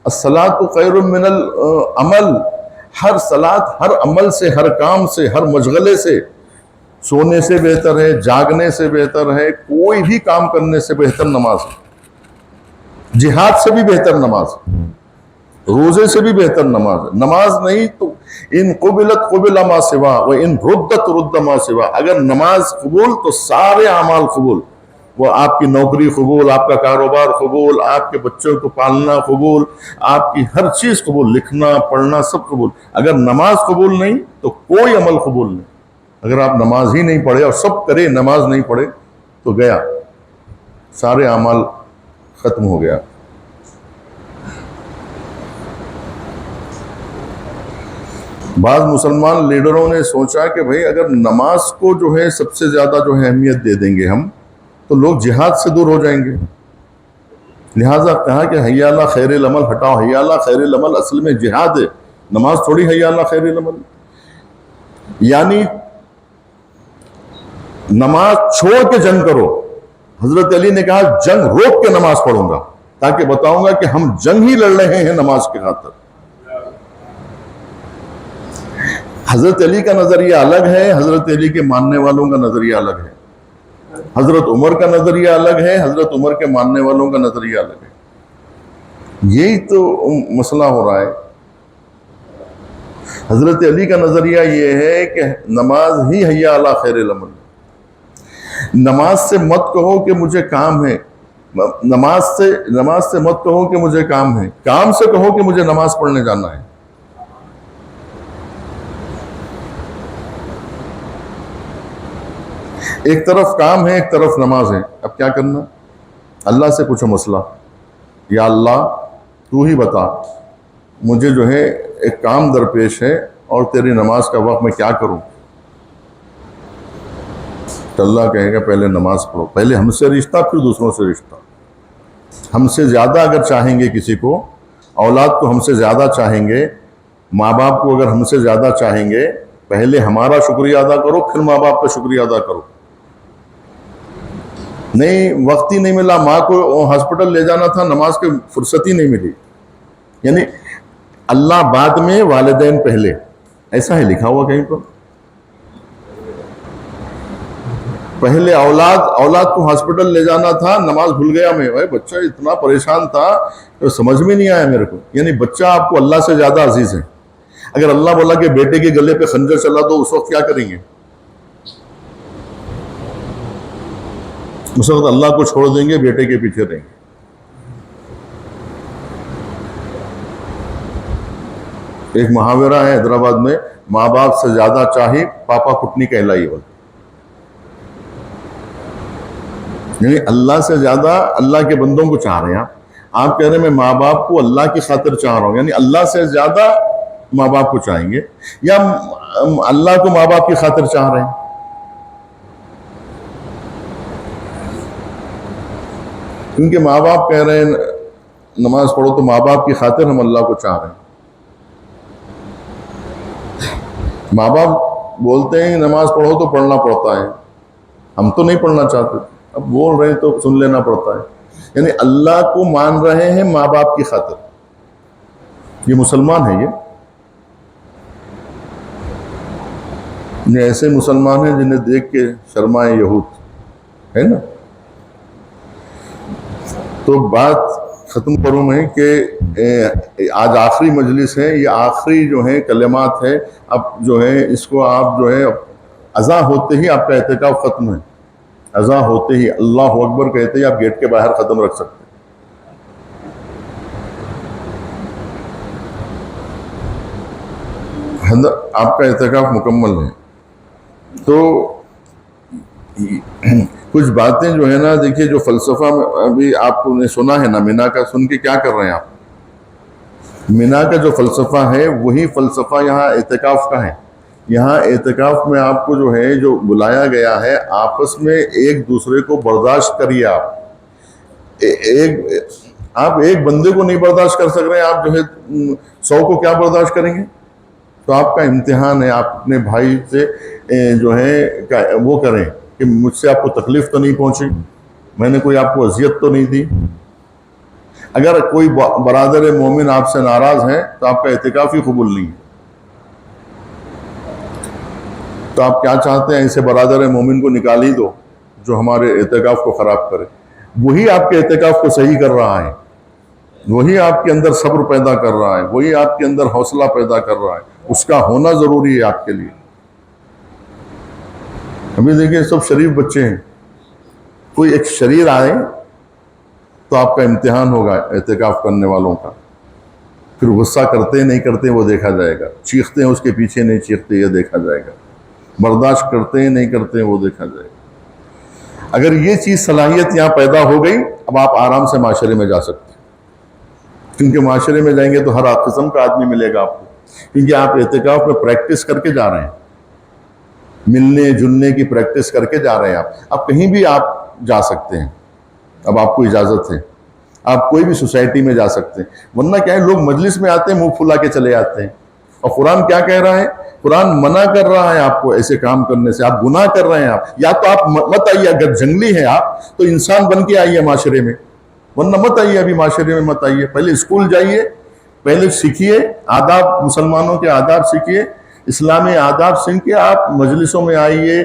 A: الصلاۃ خیر من العمل. ہر صلاۃ ہر عمل سے، ہر کام سے، ہر مشغلے سے، سونے سے بہتر ہے، جاگنے سے بہتر ہے، کوئی بھی کام کرنے سے بہتر نماز ہے. جہاد سے بھی بہتر نماز، روزے سے بھی بہتر نماز. نماز نہیں تو ان قبلت قبل ما سوا و ان ردت رد ما سوا. اگر نماز قبول تو سارے اعمال قبول. وہ آپ کی نوکری قبول، آپ کا کاروبار قبول، آپ کے بچوں کو پالنا قبول، آپ کی ہر چیز قبول، لکھنا پڑھنا سب قبول. اگر نماز قبول نہیں تو کوئی عمل قبول نہیں. اگر آپ نماز ہی نہیں پڑھے اور سب کرے، نماز نہیں پڑھے تو گیا، سارے اعمال ختم ہو گیا. بعض مسلمان لیڈروں نے سوچا کہ بھئی اگر نماز کو جو ہے سب سے زیادہ جو ہے اہمیت دے دیں گے ہم تو لوگ جہاد سے دور ہو جائیں گے. لہٰذا کہا کہ حی علی خیر العمل ہٹاؤ. حی علی خیر العمل اصل میں جہاد ہے، نماز تھوڑی حی علی خیر العمل. یعنی نماز چھوڑ کے جنگ کرو. حضرت علی نے کہا جنگ روک کے نماز پڑھوں گا تاکہ بتاؤں گا کہ ہم جنگ ہی لڑ رہے ہیں نماز کے خاطر. حضرت علی کا نظریہ الگ ہے، حضرت علی کے ماننے والوں کا نظریہ الگ ہے، حضرت عمر کا نظریہ الگ ہے، حضرت عمر کے ماننے والوں کا نظریہ الگ ہے. یہی تو مسئلہ ہو رہا ہے. حضرت علی کا نظریہ یہ ہے کہ نماز ہی حی علی خیر العمل. نماز سے مت کہو کہ مجھے کام ہے، نماز سے مت کہو کہ مجھے کام ہے، کام سے کہو کہ مجھے نماز پڑھنے جانا ہے. ایک طرف کام ہے، ایک طرف نماز ہے. اب کیا کرنا؟ اللہ سے پوچھو مسئلہ، یا اللہ تو ہی بتا، مجھے جو ہے ایک کام درپیش ہے اور تیری نماز کا وقت میں کیا کروں؟ تو اللہ کہے گا پہلے نماز پڑھو. پہلے ہم سے رشتہ، پھر دوسروں سے رشتہ. ہم سے زیادہ اگر چاہیں گے کسی کو، اولاد کو ہم سے زیادہ چاہیں گے، ماں باپ کو اگر ہم سے زیادہ چاہیں گے، پہلے ہمارا شکریہ ادا کرو، پھر ماں باپ کا شکریہ ادا کرو. نہیں، وقت ہی نہیں ملا، ماں کو ہاسپٹل لے جانا تھا، نماز کی فرصت ہی نہیں ملی. یعنی اللہ بعد میں، والدین پہلے، ایسا ہے لکھا ہوا کہیں پر. پہلے اولاد کو ہاسپٹل لے جانا تھا، نماز بھول گیا میں. بھائی بچہ اتنا پریشان تھا تو سمجھ میں نہیں آیا میرے کو. یعنی بچہ آپ کو اللہ سے زیادہ عزیز ہے. اگر اللہ بولا کہ بیٹے کے گلے پہ خنجر چلا تو اس وقت کیا کریں گے؟ اس وقت اللہ کو چھوڑ دیں گے، بیٹے کے پیچھے رہیں گے. ایک محاورہ ہے حیدرآباد میں، ماں باپ سے زیادہ چاہی پاپا کٹنی کہلائی. یعنی اللہ سے زیادہ اللہ کے بندوں کو چاہ رہے ہیں آپ کہہ رہے ہیں میں ماں باپ کو اللہ کی خاطر چاہ رہا ہوں. یعنی اللہ سے زیادہ ماں باپ کو چاہیں گے، یا اللہ کو ماں باپ کی خاطر چاہ رہے ہیں؟ کیونکہ ماں باپ کہہ رہے ہیں نماز پڑھو، تو ماں باپ کی خاطر ہم اللہ کو چاہ رہے ہیں. ماں باپ بولتے ہیں نماز پڑھو تو پڑھنا پڑتا ہے، ہم تو نہیں پڑھنا چاہتے، اب بول رہے ہیں تو سن لینا پڑتا ہے. یعنی اللہ کو مان رہے ہیں ماں باپ کی خاطر. یہ مسلمان ہے. یہ ایسے مسلمان ہیں جنہیں دیکھ کے شرمائے یہود ہے نا. تو بات ختم کروں میں کہ آج آخری مجلس ہے، یہ آخری جو ہے کلمات ہے. اب جو ہے اس کو آپ جو ہے اذاں ہوتے ہی آپ کا اعتکاف ختم ہے. اذاں ہوتے ہی اللہ اکبر کہتے ہی آپ گیٹ کے باہر قدم رکھ سکتے ہیں، آپ کا اعتکاف مکمل ہے. تو کچھ باتیں جو ہے نا، دیکھیے جو فلسفہ میں ابھی آپ نے سنا ہے نا، مینا کا سن کے کیا کر رہے ہیں آپ؟ مینا کا جو فلسفہ ہے وہی فلسفہ یہاں اعتکاف کا ہے. یہاں اعتکاف میں آپ کو جو ہے جو بلایا گیا ہے، آپس میں ایک دوسرے کو برداشت کریے. آپ ایک بندے کو نہیں برداشت کر سک رہے ہیں، آپ جو ہے 100 کو کیا برداشت کریں گے؟ تو آپ کا امتحان ہے، آپ اپنے بھائی سے جو ہے وہ کریں کہ مجھ سے آپ کو تکلیف تو نہیں پہنچی، میں نے کوئی آپ کو اذیت تو نہیں دی. اگر کوئی برادر مومن آپ سے ناراض ہے تو آپ کا اعتکاف ہی قبول نہیں ہے. تو آپ کیا چاہتے ہیں؟ اسے برادر مومن کو نکال ہی دو جو ہمارے اعتکاف کو خراب کرے. وہی آپ کے اعتکاف کو صحیح کر رہا ہے، وہی آپ کے اندر صبر پیدا کر رہا ہے، وہی آپ کے اندر حوصلہ پیدا کر رہا ہے. اس کا ہونا ضروری ہے آپ کے لیے. ابھی دیکھیں سب شریف بچے ہیں، کوئی ایک شریر آئے تو آپ کا امتحان ہوگا اعتکاف کرنے والوں کا. پھر غصہ کرتے نہیں کرتے وہ دیکھا جائے گا، چیختے ہیں اس کے پیچھے نہیں چیختے یہ دیکھا جائے گا، برداشت کرتے ہیں نہیں کرتے وہ دیکھا جائے گا. اگر یہ چیز صلاحیت یہاں پیدا ہو گئی، اب آپ آرام سے معاشرے میں جا سکتے ہیں. کیونکہ معاشرے میں جائیں گے تو ہر قسم کا آدمی ملے گا آپ کو، کیونکہ آپ اعتکاف میں پریکٹس کر کے جا رہے ہیں، ملنے جلنے کی پریکٹس کر کے جا رہے ہیں. اب کہیں بھی آپ جا سکتے ہیں، اب آپ کو اجازت ہے، آپ کوئی بھی سوسائٹی میں جا سکتے ہیں. ورنہ کیا ہے، لوگ مجلس میں آتے ہیں منہ پھلا کے چلے جاتے ہیں. اور قرآن کیا کہہ رہا ہے؟ قرآن منع کر رہا ہے آپ کو ایسے کام کرنے سے. آپ گناہ کر رہے ہیں. آپ یا تو آپ مت آئیے، اگر جنگلی ہیں آپ تو انسان بن کے آئیے معاشرے میں، ورنہ مت آئیے، ابھی معاشرے میں مت آئیے. پہلے اسکول جائیے، پہلے سیکھیے آداب، مسلمانوں کے آداب سیکھیے، اسلامی آداب سیکھ کے آپ مجلسوں میں آئیے،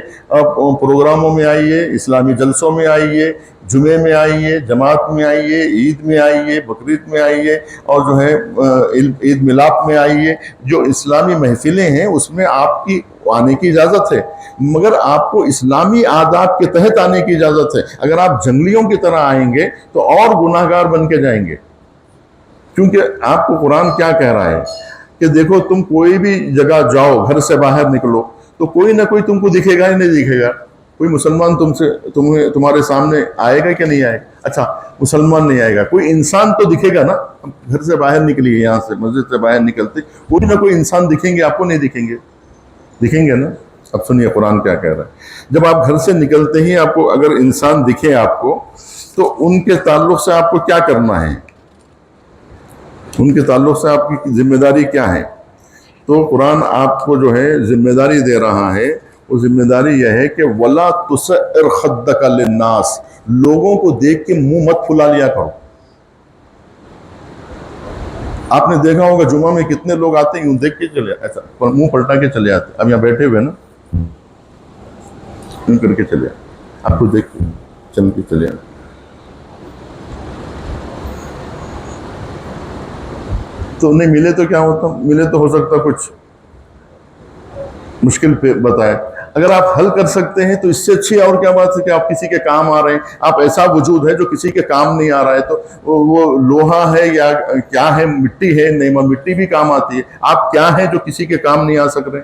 A: پروگراموں میں آئیے، اسلامی جلسوں میں آئیے، جمعے میں آئیے، جماعت میں آئیے، عید میں آئیے، بقرعید میں آئیے، اور جو ہے عید میلاد میں آئیے۔ جو اسلامی محفلیں ہیں اس میں آپ کی آنے کی اجازت ہے، مگر آپ کو اسلامی آداب کے تحت آنے کی اجازت ہے۔ اگر آپ جنگلیوں کی طرح آئیں گے تو اور گناہ گار بن کے جائیں گے، کیونکہ آپ کو قرآن کیا کہہ رہا ہے کہ دیکھو تم کوئی بھی جگہ جاؤ، گھر سے باہر نکلو تو کوئی نہ کوئی تم کو دکھے گا ہی نہیں دکھے گا۔ کوئی مسلمان تمہارے سامنے آئے گا کہ نہیں آئے گا؟ اچھا مسلمان نہیں آئے گا، کوئی انسان تو دکھے گا نا۔ گھر سے باہر نکلیے، یہاں سے مسجد سے باہر نکلتے کوئی نہ کوئی انسان دکھیں گے آپ کو، نہیں دکھیں گے؟ دکھیں گے نا۔ اب سنیے قرآن کیا کہہ رہا ہے۔ جب آپ گھر سے نکلتے ہی آپ کو اگر انسان دکھے آپ کو، تو ان کے تعلق سے آپ کو کیا کرنا ہے؟ ان کے تعلق سے آپ کی ذمہ داری کیا ہے؟ تو قرآن آپ کو جو ہے ذمہ داری دے رہا ہے، وہ ذمہ داری یہ ہے کہ وَلَا تُسَعِّرْ خَدَّكَ لِلنَّاسِ، لوگوں کو دیکھ کے منہ مت پھلا لیا کرو۔ آپ نے دیکھا ہوگا جمعہ میں کتنے لوگ آتے ہیں یوں دیکھ کے چلے، ایسا منہ پلٹا کے چلے آتے۔ اب یہاں بیٹھے ہوئے نا، یوں کر کے چلے آتے، آپ کو دیکھ کے چل کے چلے آتے۔ تو نہیں ملے تو کیا ہوتا؟ ملے تو ہو سکتا کچھ مشکل پہ بتائے۔ اگر آپ حل کر سکتے ہیں تو اس سے اچھی اور کیا بات ہے کہ آپ کسی کے کام آ رہے ہیں۔ آپ ایسا وجود ہے جو کسی کے کام نہیں آ رہا ہے، تو وہ لوہا ہے یا کیا ہے، مٹی ہے، نہیں مٹی بھی کام آتی ہے۔ آپ کیا ہیں جو کسی کے کام نہیں آ سک رہے؟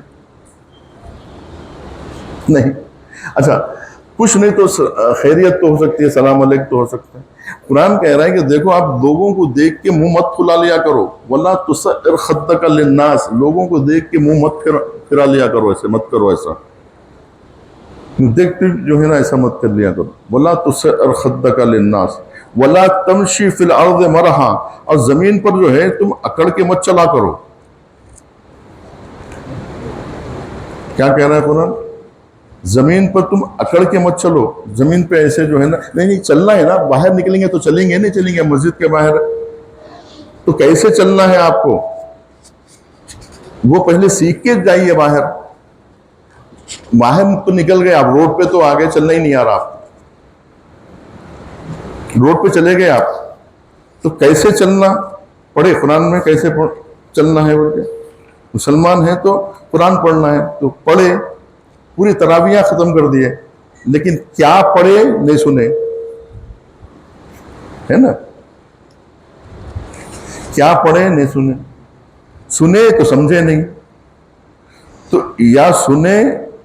A: نہیں۔ اچھا کچھ نہیں تو خیریت تو ہو سکتی ہے، سلام علیکم تو ہو سکتا ہے۔ قرآن کہہ رہا ہے کہ دیکھو آپ لوگوں کو دیکھ کے منہ مت پھلا لیا کرو، وَلَا تُسَعِّرْ خَدَّكَ لِلنَّاسِ، لوگوں کو دیکھ کے منہ مت پھرا لیا کرو، ایسے مت کرو، ایسا دیکھتے جو ہے نا ایسا مت کر لیا کرو۔ وَلَا تُسَعِّرْ خَدَّكَ لِلنَّاسِ وَلَا تَمْشِ فِي الْأَرْضِ مَرَحًا، اور زمین پر جو ہے تم اکڑ کے مت چلا کرو۔ کیا کہہ رہا ہے قرآن؟ زمین پر تم اکڑ کے مت چلو، زمین پہ ایسے جو ہے نا، نہیں چلنا ہے نا، باہر نکلیں گے تو چلیں گے، نہیں چلیں گے مسجد کے باہر، تو کیسے چلنا ہے آپ کو؟ وہ پہلے سیکھ کے جائیے باہر۔ باہر تو نکل گئے آپ، روڈ پہ تو آگے چلنا ہی نہیں آ رہا، روڈ پہ چلے گئے آپ، تو کیسے چلنا؟ پڑھے قرآن میں کیسے چلنا ہے بول کے۔ مسلمان ہے تو قرآن پڑھنا ہے تو پڑھے، پوری تراویح ختم کر دیے، لیکن کیا پڑھے نہیں سنے، ہے نا؟ کیا پڑھے نہیں سنے، سنے تو سمجھے نہیں، تو یا سنے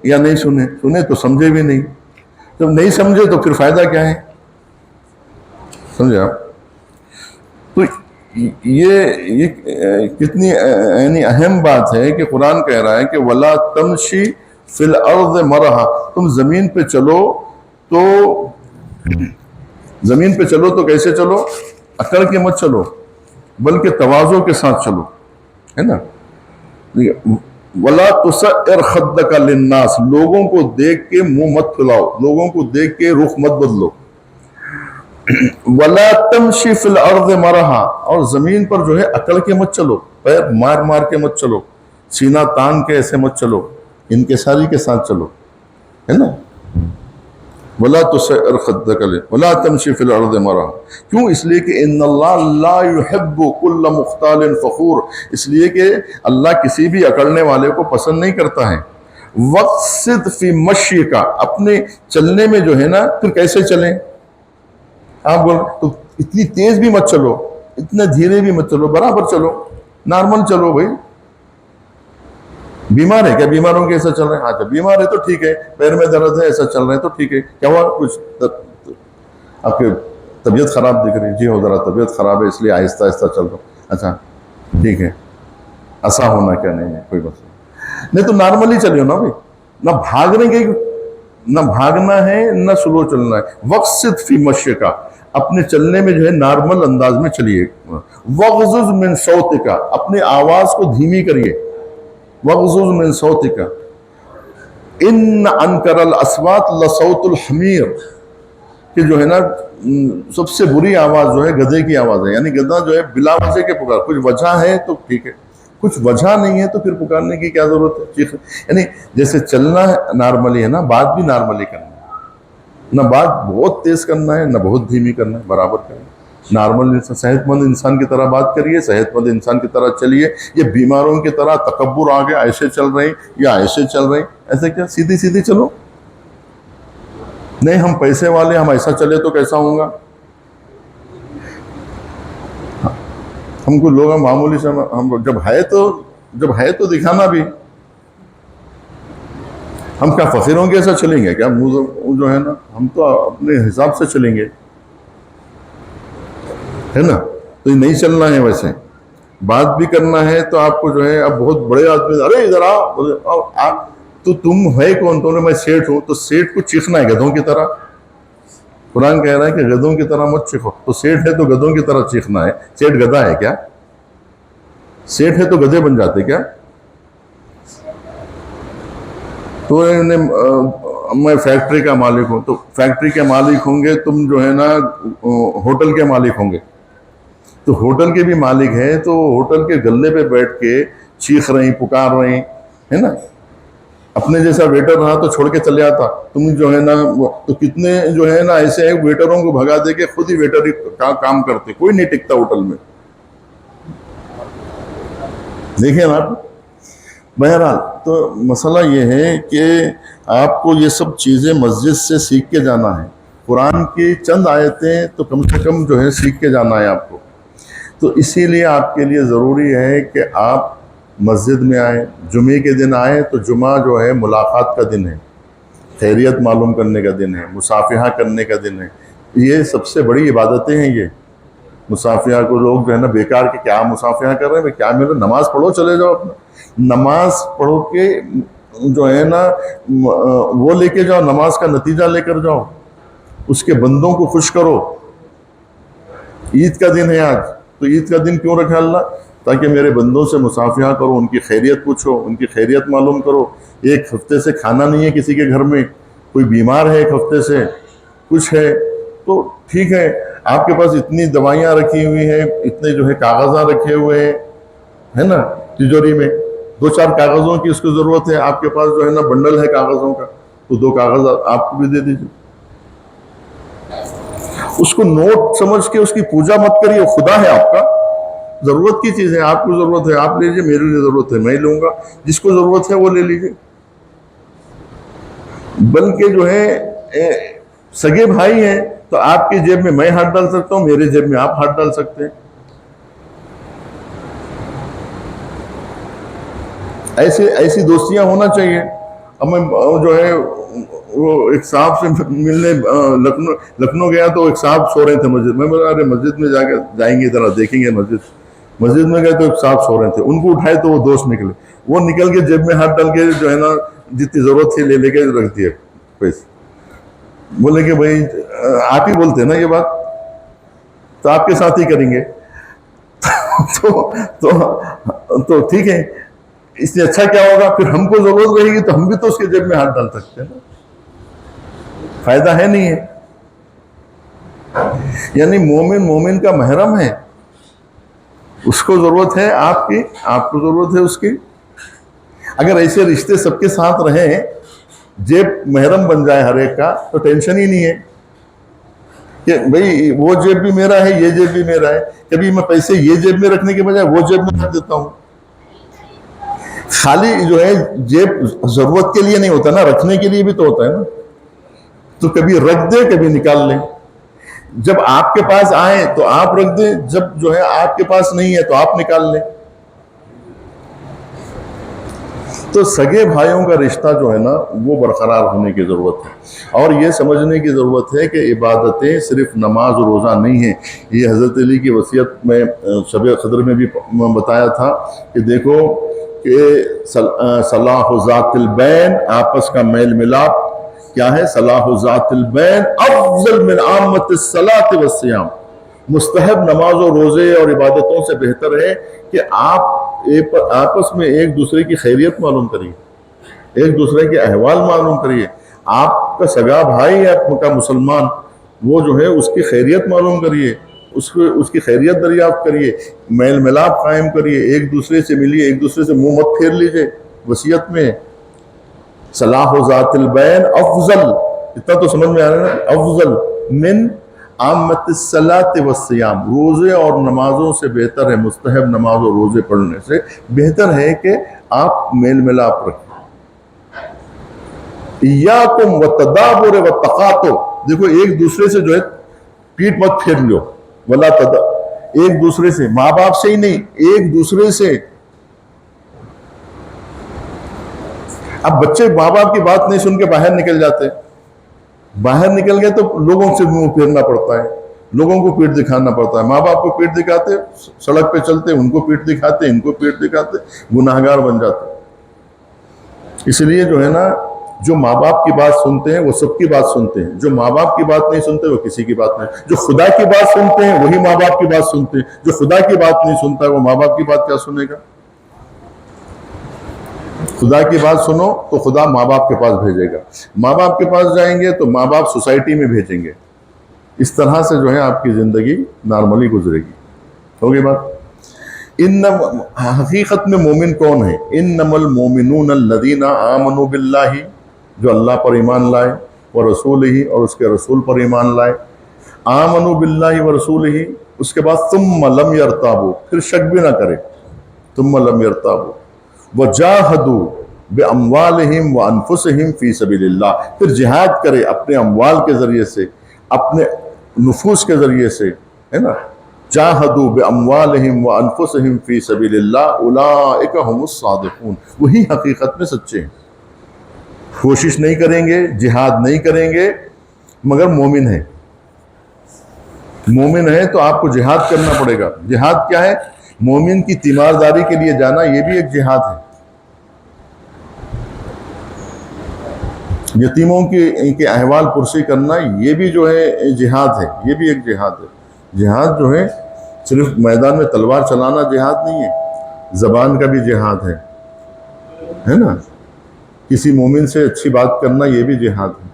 A: یا نہیں سنے، سنے تو سمجھے بھی نہیں، جب نہیں سمجھے تو پھر فائدہ کیا ہے؟ سمجھے آپ؟ تو یہ کتنی یعنی اہم بات ہے کہ قرآن کہہ رہا ہے کہ وَلَا تَمْشِ فِي الْأَرْضِ مَرَحًا، تم زمین پہ چلو تو کیسے چلو؟ اکڑ کے مت چلو، بلکہ تواضع کے ساتھ چلو، ہے نا؟ وَلَا تُسَعِّرْ خَدَّكَ لِلنَّاسِ، لوگوں کو دیکھ کے منہ مت پھلاؤ، لوگوں کو دیکھ کے رخ مت بدلو۔ وَلَا تَمْشِ فِي الْأَرْضِ مَرَحًا، اور زمین پر جو ہے اکڑ کے مت چلو، پیر مار مار کے مت چلو، سینہ تان کے ایسے مت چلو، انکساری کے ساتھ چلو، ہے نا؟ وَلَا تُسَعِّرْ خَدَّكَ وَلَا تَمْشِ فِي الْأَرْضِ مَرَحًا، کیوں؟ اس لیے کہ ان اللہ لا يحب كل مختال فخور، اس لیے کہ اللہ کسی بھی اکڑنے والے کو پسند نہیں کرتا ہے۔ وَقْصِدْ فِي مَشْيِكَ، اپنے چلنے میں جو ہے نا، پھر کیسے چلیں؟ آپ بول تو اتنی تیز بھی مت چلو، اتنا دھیرے بھی مت چلو، برابر چلو، نارمل چلو بھائی۔ بیمار ہے کیا؟ بیماروں کے ایسا چل رہے ہیں؟ ہاں جب بیمار ہے تو ٹھیک ہے، پیر میں درد ہے ایسا چل رہے ہیں تو ٹھیک ہے، کیا ہوا؟ کچھ آپ کی طبیعت خراب دکھ رہی ہے؟ جی ہو ذرا طبیعت خراب ہے اس لیے آہستہ آہستہ چل رہا ہوں۔ اچھا ٹھیک ہے، ایسا ہونا کیا نہیں ہے، کوئی مسئلہ نہیں، تو نارملی چلیے نا بھائی، نہ بھاگنے کے، نہ بھاگنا ہے نہ سلو چلنا ہے۔ وَقْصِدْ فِي مَشْيِكَ، اپنے چلنے میں جو ہے نارمل انداز میں چلیے۔ وَغْضُضْ مِنْ صَوْتِكَ، اپنے آواز کو دھیمی کریے۔ وَغْضُضْ مِنْ صَوْتِكَ إِنَّ أَنْكَرَ الْأَصْوَاتِ لَصَوْتُ الْحَمِيرِ، کہ جو ہے نا سب سے بری آواز جو ہے گدھے کی آواز ہے، یعنی گدھا جو ہے بلا وجہ کے پکار، کچھ وجہ ہے تو ٹھیک ہے، کچھ وجہ نہیں ہے تو پھر پکارنے کی کیا ضرورت ہے؟ یعنی جیسے چلنا ہے نارملی ہے نا، بات بھی نارملی کرنا ہے، نہ بات بہت تیز کرنا ہے نہ بہت دھیمی کرنا ہے، برابر کرنا ہے۔ نارمل انسان، صحت مند انسان کی طرح بات کریے، صحت مند انسان کی طرح چلیے۔ یہ بیماروں کی طرح تکبر آ گیا، ایسے چل رہے ہیں یا ایسے چل رہے ہیں، ایسے کیا، سیدھی سیدھی چلو۔ نہیں ہم پیسے والے، ہم ایسا چلے تو کیسا ہوں گا؟ ہم کو لوگ معمولی سے ہم جب ہے تو دکھانا بھی۔ ہم کیا فقیروں کے ایسا چلیں گے کیا؟ جو ہے نا ہم تو اپنے حساب سے چلیں گے، ہے نا؟ تو یہ نہیں چلنا ہے۔ ویسے بات بھی کرنا ہے تو آپ کو جو ہے، اب بہت بڑے آدمی، ارے ادھر آؤ، تو تم ہے کون؟ تو میں سیٹھ ہوں، تو سیٹھ کو چیخنا ہے گدھوں کی طرح؟ قرآن کہہ رہا ہے کہ گدھوں کی طرح مت چیخو۔ تو سیٹھ ہے تو گدھوں کی طرح چیخنا ہے؟ سیٹھ گدھا ہے کیا؟ سیٹھ ہے تو گدھے بن جاتے کیا؟ تو میں فیکٹری کا مالک ہوں، تو فیکٹری کے مالک ہوں گے، تم جو ہے نا ہوٹل کے مالک ہوں گے، تو ہوٹل کے بھی مالک ہیں، تو ہوٹل کے گلے پہ بیٹھ کے چیخ رہے ہیں، پکار رہے ہیں، ہے نا؟ اپنے جیسا ویٹر رہا تو چھوڑ کے چلے آتا۔ تم جو ہے نا، تو کتنے جو ہے نا ایسے ہیں ویٹروں کو بھگا دے کے خود ہی ویٹر ہی کام کرتے، کوئی نہیں ٹکتا ہوٹل میں، دیکھیں نا آپ۔ بہرحال تو مسئلہ یہ ہے کہ آپ کو یہ سب چیزیں مسجد سے سیکھ کے جانا ہے۔ قرآن کی چند آیتیں تو کم سے کم جو ہے سیکھ کے جانا ہے آپ کو۔ تو اسی لیے آپ کے لیے ضروری ہے کہ آپ مسجد میں آئیں، جمعے کے دن آئیں۔ تو جمعہ جو ہے ملاقات کا دن ہے، خیریت معلوم کرنے کا دن ہے، مصافحہ کرنے کا دن ہے۔ یہ سب سے بڑی عبادتیں ہیں یہ مصافحہ کو۔ لوگ جو ہے نا بیکار کے کیا مصافحہ کر رہے ہیں، کیا میرے نماز پڑھو چلے جاؤ اپنا، نماز پڑھو کے جو ہے نا وہ لے کے جاؤ، نماز کا نتیجہ لے کر جاؤ، اس کے بندوں کو خوش کرو۔ عید کا دن ہے آج، تو عید کا دن کیوں رکھا اللہ؟ تاکہ میرے بندوں سے مصافحہ کرو، ان کی خیریت پوچھو، ان کی خیریت معلوم کرو۔ ایک ہفتے سے کھانا نہیں ہے کسی کے گھر میں، کوئی بیمار ہے ایک ہفتے سے، کچھ ہے، تو ٹھیک ہے، آپ کے پاس اتنی دوائیاں رکھی ہوئی ہیں، اتنے جو ہے کاغذاں رکھے ہوئے ہیں، ہے نا، تجوری میں 2-4 کاغذوں کی اس کو ضرورت ہے، آپ کے پاس جو ہے نا بنڈل ہے کاغذوں کا، تو 2 کاغذ آپ کو بھی دے دیجیے۔ اس کو نوٹ سمجھ کے اس کی پوجا مت کریے، خدا ہے آپ کا، ضرورت کی چیز ہے، آپ کو ضرورت ہے آپ لیجیے، میرے لیے ضرورت ہے میں لوں گا، جس کو ضرورت ہے وہ لے لیجیے۔ بلکہ جو ہے سگے بھائی ہیں تو آپ کی جیب میں ہاتھ ڈال سکتا ہوں، میرے جیب میں آپ ہاتھ ڈال سکتے ہیں۔ ایسی دوستیاں ہونا چاہیے۔ اب میں جو ہے وہ ایک صاحب سے ملنے لکھنؤ گیا، تو ایک صاحب سو رہے تھے مسجد میں، ارے مسجد میں جائیں گے ذرا دیکھیں گے مسجد میں گئے تو ایک صاحب سو رہے تھے، ان کو اٹھائے تو وہ دوست نکلے، وہ نکل کے جیب میں ہاتھ ڈال کے جو ہے نا جتنی ضرورت تھی لے کے رکھ دیے پیسے۔ بولے کہ بھائی آپ ہی بولتے ہیں نا یہ بات، تو آپ کے ساتھ ہی کریں گے تو ٹھیک ہے، اس سے اچھا کیا ہوگا؟ پھر ہم کو ضرورت رہے گی تو ہم بھی تو اس کے جیب میں ہاتھ ڈال سکتے ہیں نا، فائدہ ہے نہیں ہے؟ یعنی مومن کا محرم ہے، اس کو ضرورت ہے آپ کی، آپ کو ضرورت ہے اس کی۔ اگر ایسے رشتے سب کے ساتھ رہیں، جیب محرم بن جائے ہر ایک کا، تو ٹینشن ہی نہیں ہے کہ بھئی وہ جیب بھی میرا ہے، یہ جیب بھی میرا ہے۔ کبھی میں پیسے یہ جیب میں رکھنے کے بجائے وہ جیب میں رکھ دیتا ہوں۔ خالی جو ہے جیب ضرورت کے لیے نہیں ہوتا نا، رکھنے کے لیے بھی تو ہوتا ہے نا، تو کبھی رکھ دے کبھی نکال لیں۔ جب آپ کے پاس آئیں تو آپ رکھ دیں، جب جو ہے آپ کے پاس نہیں ہے تو آپ نکال لیں۔ تو سگے بھائیوں کا رشتہ جو ہے نا وہ برقرار ہونے کی ضرورت ہے، اور یہ سمجھنے کی ضرورت ہے کہ عبادتیں صرف نماز و روزہ نہیں ہیں۔ یہ حضرت علی کی وصیت میں شب قدر میں بھی بتایا تھا کہ دیکھو کہ صلاح ذات البین، آپس کا میل ملاپ کیا ہے؟ صلاح ذات البین افضل من عامت الصلاۃ والصیام، مستحب نماز و روزے اور عبادتوں سے بہتر ہے کہ آپ آپس میں ایک دوسرے کی خیریت معلوم کریے، ایک دوسرے کے احوال معلوم کریے۔ آپ کا سگا بھائی ہے آپ کا مسلمان، وہ جو ہے اس کی خیریت معلوم کریے، اس کی خیریت دریافت کریے، میل ملاپ قائم کریے، ایک دوسرے سے ملیے، ایک دوسرے سے منہ مت پھیر لیجئے، وصیت میں صلاح ذات البین افضل، اتنا تو سمجھ میں آ رہا ہے نا، افضل من عامت الصلاۃ والصیام، روزے اور نمازوں سے بہتر ہے، مستحب نماز اور روزے پڑھنے سے بہتر ہے کہ آپ میل ملاپ رکھیں۔ ایاکم والتدابر والتقاطع، دیکھو ایک دوسرے سے جو ہے پیٹ مت پھیر لو، ولا ایک دوسرے سے، ماں باپ سے ہی نہیں، ایک دوسرے سے۔ اب بچے ماں باپ کی بات نہیں سن کے باہر نکل جاتے، باہر نکل گئے تو لوگوں سے منہ پھیرنا پڑتا ہے، لوگوں کو پیٹ دکھانا پڑتا ہے، ماں باپ کو پیٹ دکھاتے، سڑک پہ چلتے ان کو پیٹ دکھاتے، ان کو پیٹ دکھاتے، گناہگار بن جاتے۔ اس لیے جو ہے نا، جو ماں باپ کی بات سنتے ہیں وہ سب کی بات سنتے ہیں، جو ماں باپ کی بات نہیں سنتے وہ کسی کی بات نہیں، جو خدا کی بات سنتے ہیں وہی ماں باپ کی بات سنتے ہیں، جو خدا کی بات نہیں سنتا ہے وہ ماں باپ کی بات کیا سنے گا؟ خدا کی بات سنو تو خدا ماں باپ کے پاس بھیجے گا، ماں باپ کے پاس جائیں گے تو ماں باپ سوسائٹی میں بھیجیں گے، اس طرح سے جو ہے آپ کی زندگی نارملی گزرے گی۔ ہوگی بات؟ حقیقت میں مومن کون ہے؟ انما المومنون الذین آمنوا باللہ، جو اللہ پر ایمان لائے، ورسولہ، اور اس کے رسول پر ایمان لائے، آمنوا باللہ ورسولہ، اس کے بعد ثم لم یرتابوا، پھر شک بھی نہ کرے، ثم لم یرتابوا، وجاہدوا باموالہم وانفسہم فی سبیل اللہ، پھر جہاد کرے اپنے اموال کے ذریعے سے، اپنے نفوس کے ذریعے سے، ہے نا، جاہدوا باموالہم وانفسہم فی سبیل اللہ اولئک ھم الصادقون، وہی حقیقت میں سچے ہیں۔ کوشش نہیں کریں گے، جہاد نہیں کریں گے، مگر مومن ہے، مومن ہے تو آپ کو جہاد کرنا پڑے گا۔ جہاد کیا ہے؟ مومن کی تیمارداری کے لیے جانا، یہ بھی ایک جہاد ہے۔ یتیموں کے احوال پرسی کرنا، یہ بھی جو ہے جہاد ہے، یہ بھی ایک جہاد ہے۔ جہاد جو ہے صرف میدان میں تلوار چلانا جہاد نہیں ہے، زبان کا بھی جہاد ہے نا، کسی مومن سے اچھی بات کرنا یہ بھی جہاد ہے،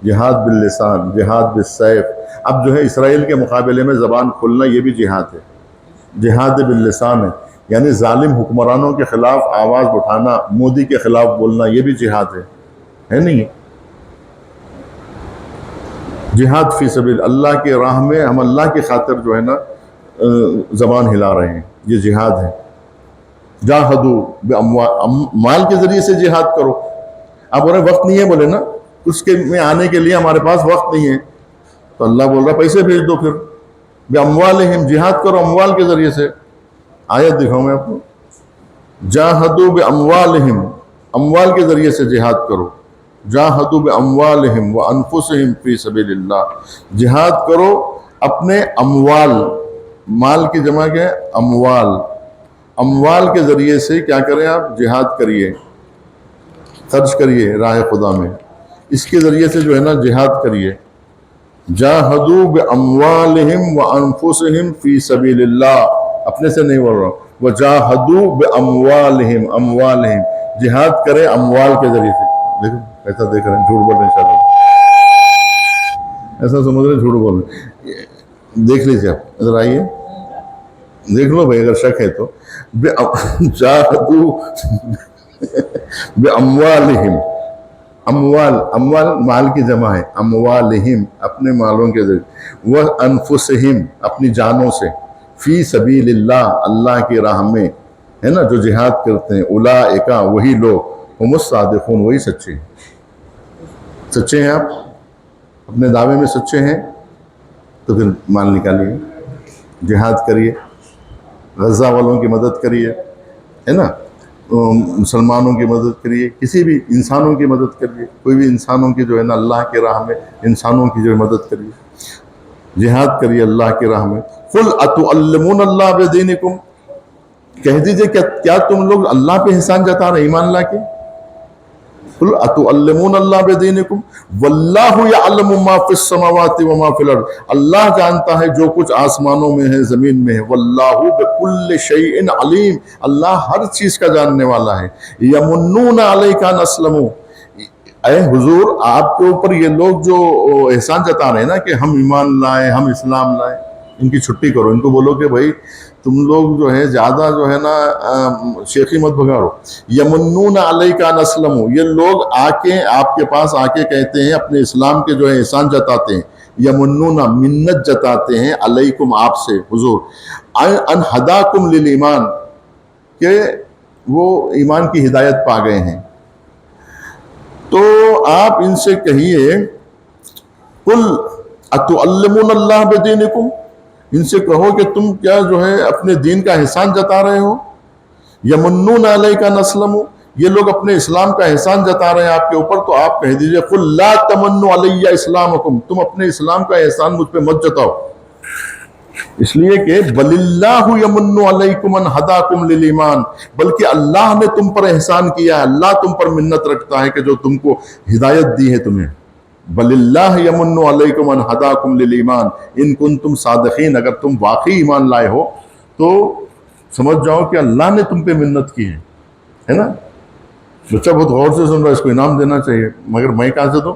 A: جہاد باللسان، جہاد بالسیف۔ اب جو ہے اسرائیل کے مقابلے میں زبان کھولنا یہ بھی جہاد ہے، جہاد باللسان ہے، یعنی ظالم حکمرانوں کے خلاف آواز اٹھانا، مودی کے خلاف بولنا، یہ بھی جہاد ہے نہیں؟ جہاد فی سبیل اللہ کی راہ میں، ہم اللہ کی خاطر جو ہے نا زبان ہلا رہے ہیں، یہ جہاد ہے۔ جاہدوا باموال، مال کے ذریعے سے جہاد کرو۔ اب بولے وقت نہیں ہے، بولے نا اس کے میں آنے کے لیے ہمارے پاس وقت نہیں ہے، تو اللہ بول رہا پیسے بھیج دو، پھر باموالہم، جہاد کرو اموال کے ذریعے سے۔ آیت دکھاؤں میں آپ کو، جاہدوا باموالہم، اموال کے ذریعے سے جہاد کرو، جاہدوا باموالہم وانفسہم فی سبیل اللہ، جہاد کرو اپنے اموال، مال کی جمع کیا ہے؟ اموال، اموال کے ذریعے سے کیا کریں آپ؟ جہاد کریے، خرچ کریے راہ خدا میں، اس کے ذریعے سے جو ہے نا جہاد کریے۔ جاہدوا باموالہم وانفسہم فی سبیل اللہ، اپنے سے نہیں بول رہا ہوں، وجاہدوا باموالہم، اموالہم، جہاد کرے اموال کے ذریعے سے۔ دیکھو ایسا دیکھ رہے ہیں، جھوٹ بول رہے ہیں شاید، ایسا سمجھ رہے ہیں جھوٹ بول رہے ہیں۔ دیکھ لیجیے آپ، ادھر آئیے، دیکھ لو بھائی اگر شک ہے تو۔ جاہدوا باموالہم، اموال مال کی جمع ہے، اموالہم اپنے مالوں کے ذریعے، وانفسہم اپنی جانوں سے، فی سبیل اللہ اللہ کی راہ میں، ہے نا، جو جہاد کرتے ہیں، اولئک وہی لوگ، ہم الصادقون وہی سچے ہیں۔ سچے ہیں آپ اپنے دعوے میں سچے ہیں تو پھر مال نکالیے، جہاد کریے، غزہ والوں کی مدد کریے، ہے نا، مسلمانوں کی مدد کریے، کسی بھی انسانوں کی مدد کریے، کوئی بھی انسانوں کی جو ہے نا اللہ کی راہ میں انسانوں کی جو ہے مدد کریے، جہاد کریے اللہ کی راہ میں۔ قل اتعلمون اللہ بدینکم، کہہ دیجئے کیا تم لوگ اللہ پہ احسان جتا رہے ایمان لا کے؟ قل اتعلمون اللہ بدینکم واللہ یعلم ما فی السماوات وما فی الارض، اللہ جانتا ہے جو کچھ آسمانوں میں ہے زمین میں ہے، واللہ بکل شیء علیم، اللہ ہر چیز کا جاننے والا ہے۔ یمنون علیک ان اسلموا، اے حضور آپ کے اوپر یہ لوگ جو احسان جتا رہے ہیں نا کہ ہم ایمان لائے، ہم اسلام لائے، ان کی چھٹی کرو، ان کو بولو کہ بھائی تم لوگ جو ہے زیادہ جو ہے نا شیخی مت بگاڑو. یمنون علیک ان اسلموا، یہ لوگ آ کے آپ کے پاس آ کے کہتے ہیں، اپنے اسلام کے جو ہے احسان جتاتے ہیں. یمنون منت جتاتے ہیں علیکم آپ سے حضور، ان ہداکم للایمان، کہ وہ ایمان کی ہدایت پا گئے ہیں. تو آپ ان سے کہیے قل اتعلمون اللہ بدینکم، ان سے کہو کہ تم کیا جو ہے اپنے دین کا احسان جتا رہے ہو. یمنون علیک ان اسلموا، یہ لوگ اپنے اسلام کا احسان جتا رہے ہیں آپ کے اوپر، تو آپ کہہ دیجئے قل لا تمنوا علی اسلامکم، تم اپنے اسلام کا احسان مجھ پہ مت جتاؤ، اس لیے کہ بل اللہ یمن علیکم ان ہداکم للایمان، بلکہ اللہ نے تم پر احسان کیا ہے، اللہ تم پر منت رکھتا ہے کہ جو تم کو ہدایت دی ہے تمہیں. بل اللہ یمن علیکم ان ہداکم للایمان ان کنتم صادقین، اگر تم واقعی ایمان لائے ہو تو سمجھ جاؤ کہ اللہ نے تم پہ منت کی ہے نا. بچہ بہت غور سے سن رہا ہے، اس کو انعام دینا چاہیے، مگر میں کہاں سے دوں،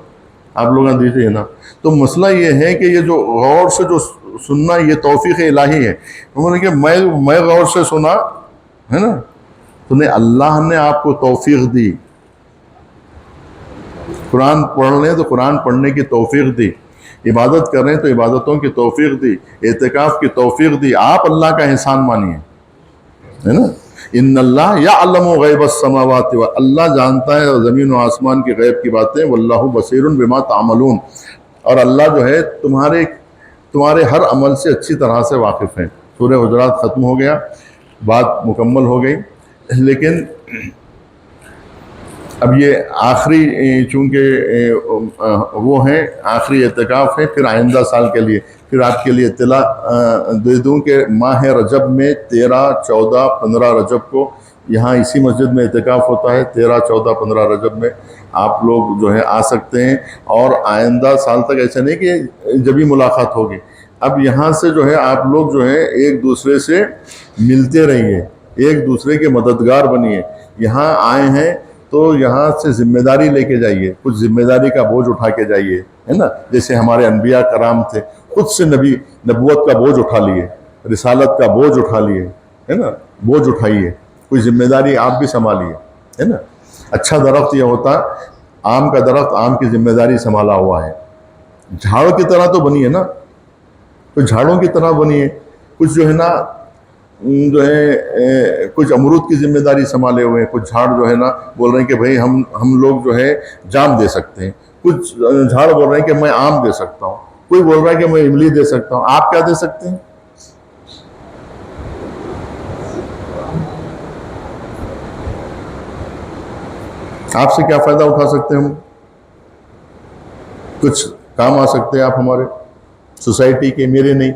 A: آپ لوگ دیجیے نا. تو مسئلہ یہ ہے کہ یہ جو غور سے جو سننا یہ توفیق الہی ہے. انہوں نے کہ میں غور سے سنا ہے نا، تو نہیں، اللہ نے آپ کو توفیق دی. قرآن پڑھ لیں تو قرآن پڑھنے کی توفیق دی، عبادت کر رہے ہیں تو عبادتوں کی توفیق دی، اعتکاف کی توفیق دی. آپ اللہ کا احسان مانیے ہے نا. ان اللہ یعلم غیب السماوات، اللہ جانتا ہے زمین و آسمان کی غیب کی باتیں. واللہ بصیر بما تعملون، اور اللہ جو ہے تمہارے ہر عمل سے اچھی طرح سے واقف ہیں. سورہ حجرات ختم ہو گیا، بات مکمل ہو گئی. لیکن اب یہ آخری چونکہ وہ ہیں آخری اعتکاف ہے، پھر آئندہ سال کے لیے پھر آپ کے لیے اطلاع دے دوں کہ ماہ رجب میں 13، 14، 15 رجب کو یہاں اسی مسجد میں اعتکاف ہوتا ہے. 13، 14، 15 رجب میں آپ لوگ جو ہے آ سکتے ہیں. اور آئندہ سال تک ایسا نہیں کہ جبھی ملاقات ہوگی، اب یہاں سے جو ہے آپ لوگ جو ہے ایک دوسرے سے ملتے رہیے، ایک دوسرے کے مددگار بنیے. یہاں آئے ہیں تو یہاں سے ذمہ داری لے کے جائیے، کچھ ذمہ داری کا بوجھ اٹھا کے جائیے ہے نا. جیسے ہمارے انبیاء کرام تھے، خود سے نبوت کا بوجھ اٹھا لیے، رسالت کا بوجھ اٹھا لیے ہے نا. بوجھ اٹھائیے، کوئی ذمہ داری آپ بھی سنبھالیے ہے نا. اچھا درخت یہ ہوتا، آم کا درخت آم کی ذمہ داری سنبھالا ہوا ہے. جھاڑ کی طرح تو بنیے نا، کچھ جھاڑوں کی طرح بنیے، کچھ جو ہے نا جو ہے کچھ امرود کی ذمہ داری سنبھالے ہوئے ہیں، کچھ جھاڑ جو ہے نا بول رہے ہیں کہ بھائی ہم لوگ جو ہے جام دے سکتے ہیں، کچھ جھاڑ بول رہے ہیں کہ میں آم دے سکتا ہوں، کوئی بول رہا ہے کہ میں املی دے سکتا ہوں. آپ کیا دے سکتے ہیں؟ آپ سے کیا فائدہ اٹھا سکتے ہیں ہم؟ کچھ کام آ سکتے ہیں آپ ہمارے سوسائٹی کے، میرے نہیں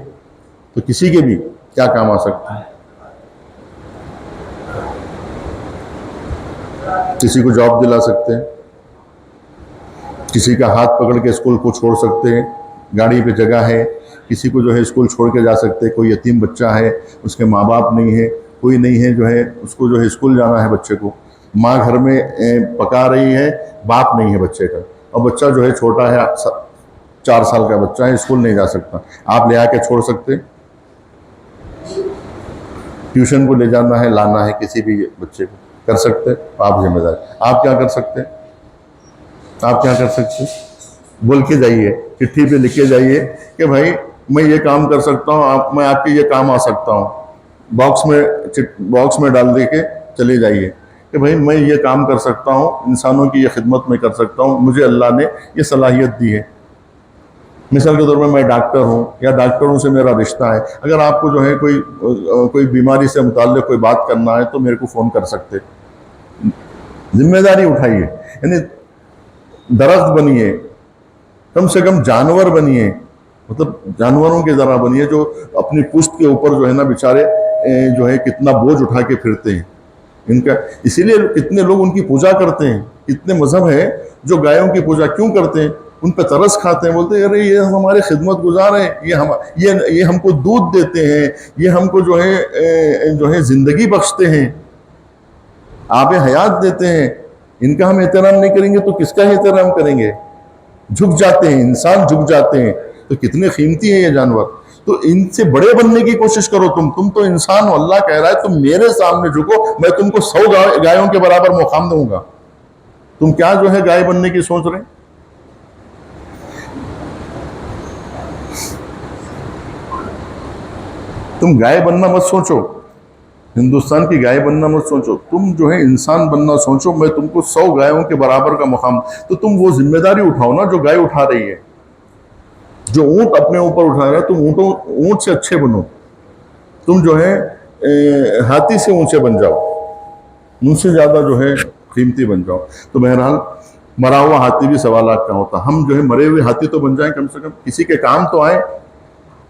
A: تو کسی کے بھی کیا کام آ سکتے ہیں. کسی کو جاب دلا سکتے ہیں، کسی کا ہاتھ پکڑ کے اسکول کو چھوڑ سکتے ہیں، گاڑی پہ جگہ ہے، کسی کو جو ہے اسکول چھوڑ کے جا سکتے ہیں. کوئی یتیم بچہ ہے، اس کے ماں باپ نہیں ہے، کوئی نہیں ہے جو ہے اس کو جو ہے اسکول جانا ہے بچے کو، ماں گھر میں پکا رہی ہے، باپ نہیں ہے بچے کا، اور بچہ جو ہے چھوٹا ہے، 4 سال کا بچہ ہے، اسکول نہیں جا سکتا. آپ لے آ کے چھوڑ سکتے ہیں، ٹیوشن کو لے جانا ہے، لانا ہے کسی بھی بچے کو کر سکتے. آپ ذمہ دار، آپ کیا کر سکتے ہیں؟ آپ کیا کر سکتے ہیں؟ بول کے جائیے، چٹھی پہ لکھ کے جائیے کہ بھائی میں یہ کام کر سکتا ہوں، میں آپ کے یہ کام آ سکتا ہوں. باکس میں ڈال دے کے چلے جائیے کہ بھائی میں یہ کام کر سکتا ہوں، انسانوں کی یہ خدمت میں کر سکتا ہوں، مجھے اللہ نے یہ صلاحیت دی ہے. مثال کے طور پر میں ڈاکٹر ہوں یا ڈاکٹروں سے میرا رشتہ ہے، اگر آپ کو جو ہے کوئی بیماری سے متعلق کوئی بات کرنا ہے تو میرے کو فون کر سکتے. ذمہ داری اٹھائیے، یعنی درخت بنیے، کم سے کم جانور بنیے، مطلب جانوروں کی طرح بنیے جو اپنی پشت کے اوپر جو ہے نا بیچارے جو ہے کتنا بوجھ اٹھا کے پھرتے ہیں ان کا. اسی لیے کتنے لوگ ان کی پوجا کرتے ہیں، کتنے مذہب ہیں جو گایوں کی پوجا کیوں کرتے ہیں؟ ان پہ ترس کھاتے ہیں، بولتے ہیں ارے یہ ہمارے خدمت گزار ہیں، یہ ہم کو دودھ دیتے ہیں، یہ ہم کو جو ہے زندگی بخشتے ہیں، آب حیات دیتے ہیں. ان کا ہم احترام نہیں کریں گے تو کس کا احترام کریں گے؟ جھک جاتے ہیں، انسان جھک جاتے ہیں. تو کتنے قیمتی ہیں یہ جانور. تو ان سے بڑے بننے کی کوشش کرو. تم تو انسان ہو. اللہ کہہ رہا ہے تم میرے سامنے جھکو, میں تم کو 100 گایوں کے برابر مقام دوں گا. تم کیا جو ہے گائے بننے کی سوچ رہے ہیں؟ تم گائے بننا مت سوچو, ہندوستان کی گائے بننا مت سوچو, تم جو ہے انسان بننا سوچو. میں تم کو 100 گایوں کے برابر کا مقام. تو تم وہ ذمہ داری اٹھاؤ نا جو گائے اٹھا رہی ہے. جو اونٹ اپنے اوپر اٹھا رہا ہے, تم اونٹ سے اچھے بنو. تم جو ہے ہاتھی سے اونچے بن جاؤ, ان سے زیادہ جو ہے قیمتی بن جاؤ. تو بہرحال مرا ہوا ہاتھی بھی 1.25 لاکھ کا ہوتا. ہم جو ہے مرے ہوئے ہاتھی تو بن جائیں, کم سے کم کسی کے کام تو آئیں.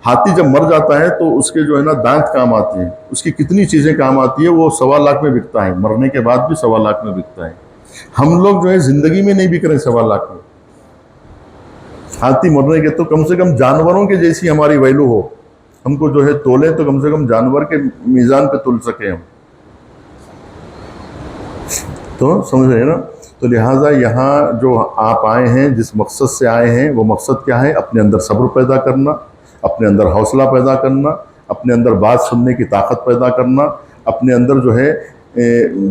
A: ہاتھی جب مر جاتا ہے تو اس کے جو ہے نا دانت کام آتے ہیں, اس کی کتنی چیزیں کام آتی ہے, وہ 1.25 لاکھ میں بکتا ہے. مرنے کے بعد بھی 1.25 لاکھ میں بکتا ہے. ہم لوگ جو ہے زندگی میں نہیں بک رہے 1.25 لاکھ میں. ہاتھی مرنے کے تو کم سے کم جانوروں کے جیسی ہماری ویلو ہو. ہم کو جو ہے تولے تو کم سے کم جانور کے میزان پہ تل سکے ہم. تو سمجھ رہے ہیں نا. تو لہٰذا یہاں جو آپ آئے ہیں, جس مقصد سے آئے ہیں, وہ مقصد کیا ہے؟ اپنے اندر صبر پیدا کرنا, اپنے اندر حوصلہ پیدا کرنا, اپنے اندر بات سننے کی طاقت پیدا کرنا, اپنے اندر جو ہے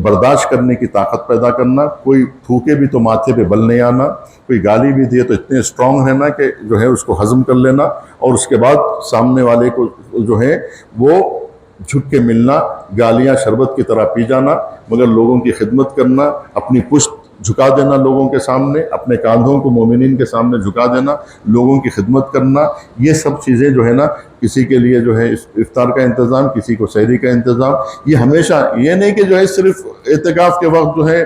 A: برداشت کرنے کی طاقت پیدا کرنا. کوئی تھوکے بھی تو ماتھے پہ بل نہیں آنا, کوئی گالی بھی دیے تو اتنے اسٹرانگ رہنا کہ جو ہے اس کو ہضم کر لینا, اور اس کے بعد سامنے والے کو جو ہے وہ جھک کے ملنا, گالیاں شربت کی طرح پی جانا, مگر لوگوں کی خدمت کرنا, اپنی پشت جھکا دینا لوگوں کے سامنے, اپنے کاندھوں کو مومنین کے سامنے جھکا دینا, لوگوں کی خدمت کرنا. یہ سب چیزیں جو ہے نا, کسی کے لیے جو ہے افطار کا انتظام, کسی کو سحری کا انتظام, یہ ہمیشہ, یہ نہیں کہ جو ہے صرف اعتکاف کے وقت جو ہے.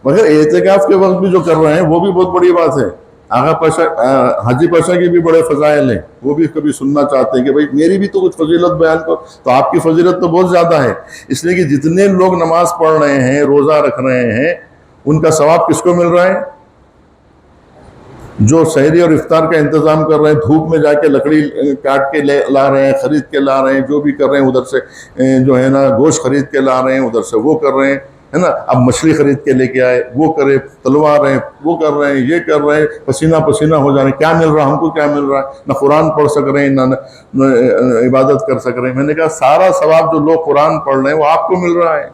A: مگر اعتکاف کے وقت بھی جو کر رہے ہیں وہ بھی بہت بڑی بات ہے. آغا پاشا, حاجی پاشا کے بھی بڑے فضائل ہیں, وہ بھی کبھی سننا چاہتے ہیں کہ بھائی میری بھی تو کچھ فضیلت بیان کرو. تو آپ کی فضیلت تو بہت زیادہ ہے, اس لیے کہ جتنے لوگ نماز پڑھ رہے ہیں, روزہ رکھ رہے ہیں, ان کا ثواب کس کو مل رہا ہے؟ جو سحری اور افطار کا انتظام کر رہے ہیں, دھوپ میں جا کے لکڑی کاٹ کے لا رہے ہیں, خرید کے لا رہے ہیں, جو بھی کر رہے ہیں, ادھر سے جو ہے نا گوشت خرید کے لا رہے ہیں, ادھر سے وہ کر رہے ہیں, ہے نا. اب مچھلی خرید کے لے کے آئے, وہ کرے, تلوا رہے ہیں, وہ کر رہے ہیں, یہ کر رہے ہیں, پسینہ پسینہ ہو جانے. کیا مل رہا ہم کو؟ کیا مل رہا ہے؟ نہ قرآن پڑھ سک رہے ہیں, نہ عبادت کر سک رہے ہیں. میں نے کہا سارا ثواب جو لوگ قرآن پڑھ رہے ہیں وہ آپ کو مل رہا ہے.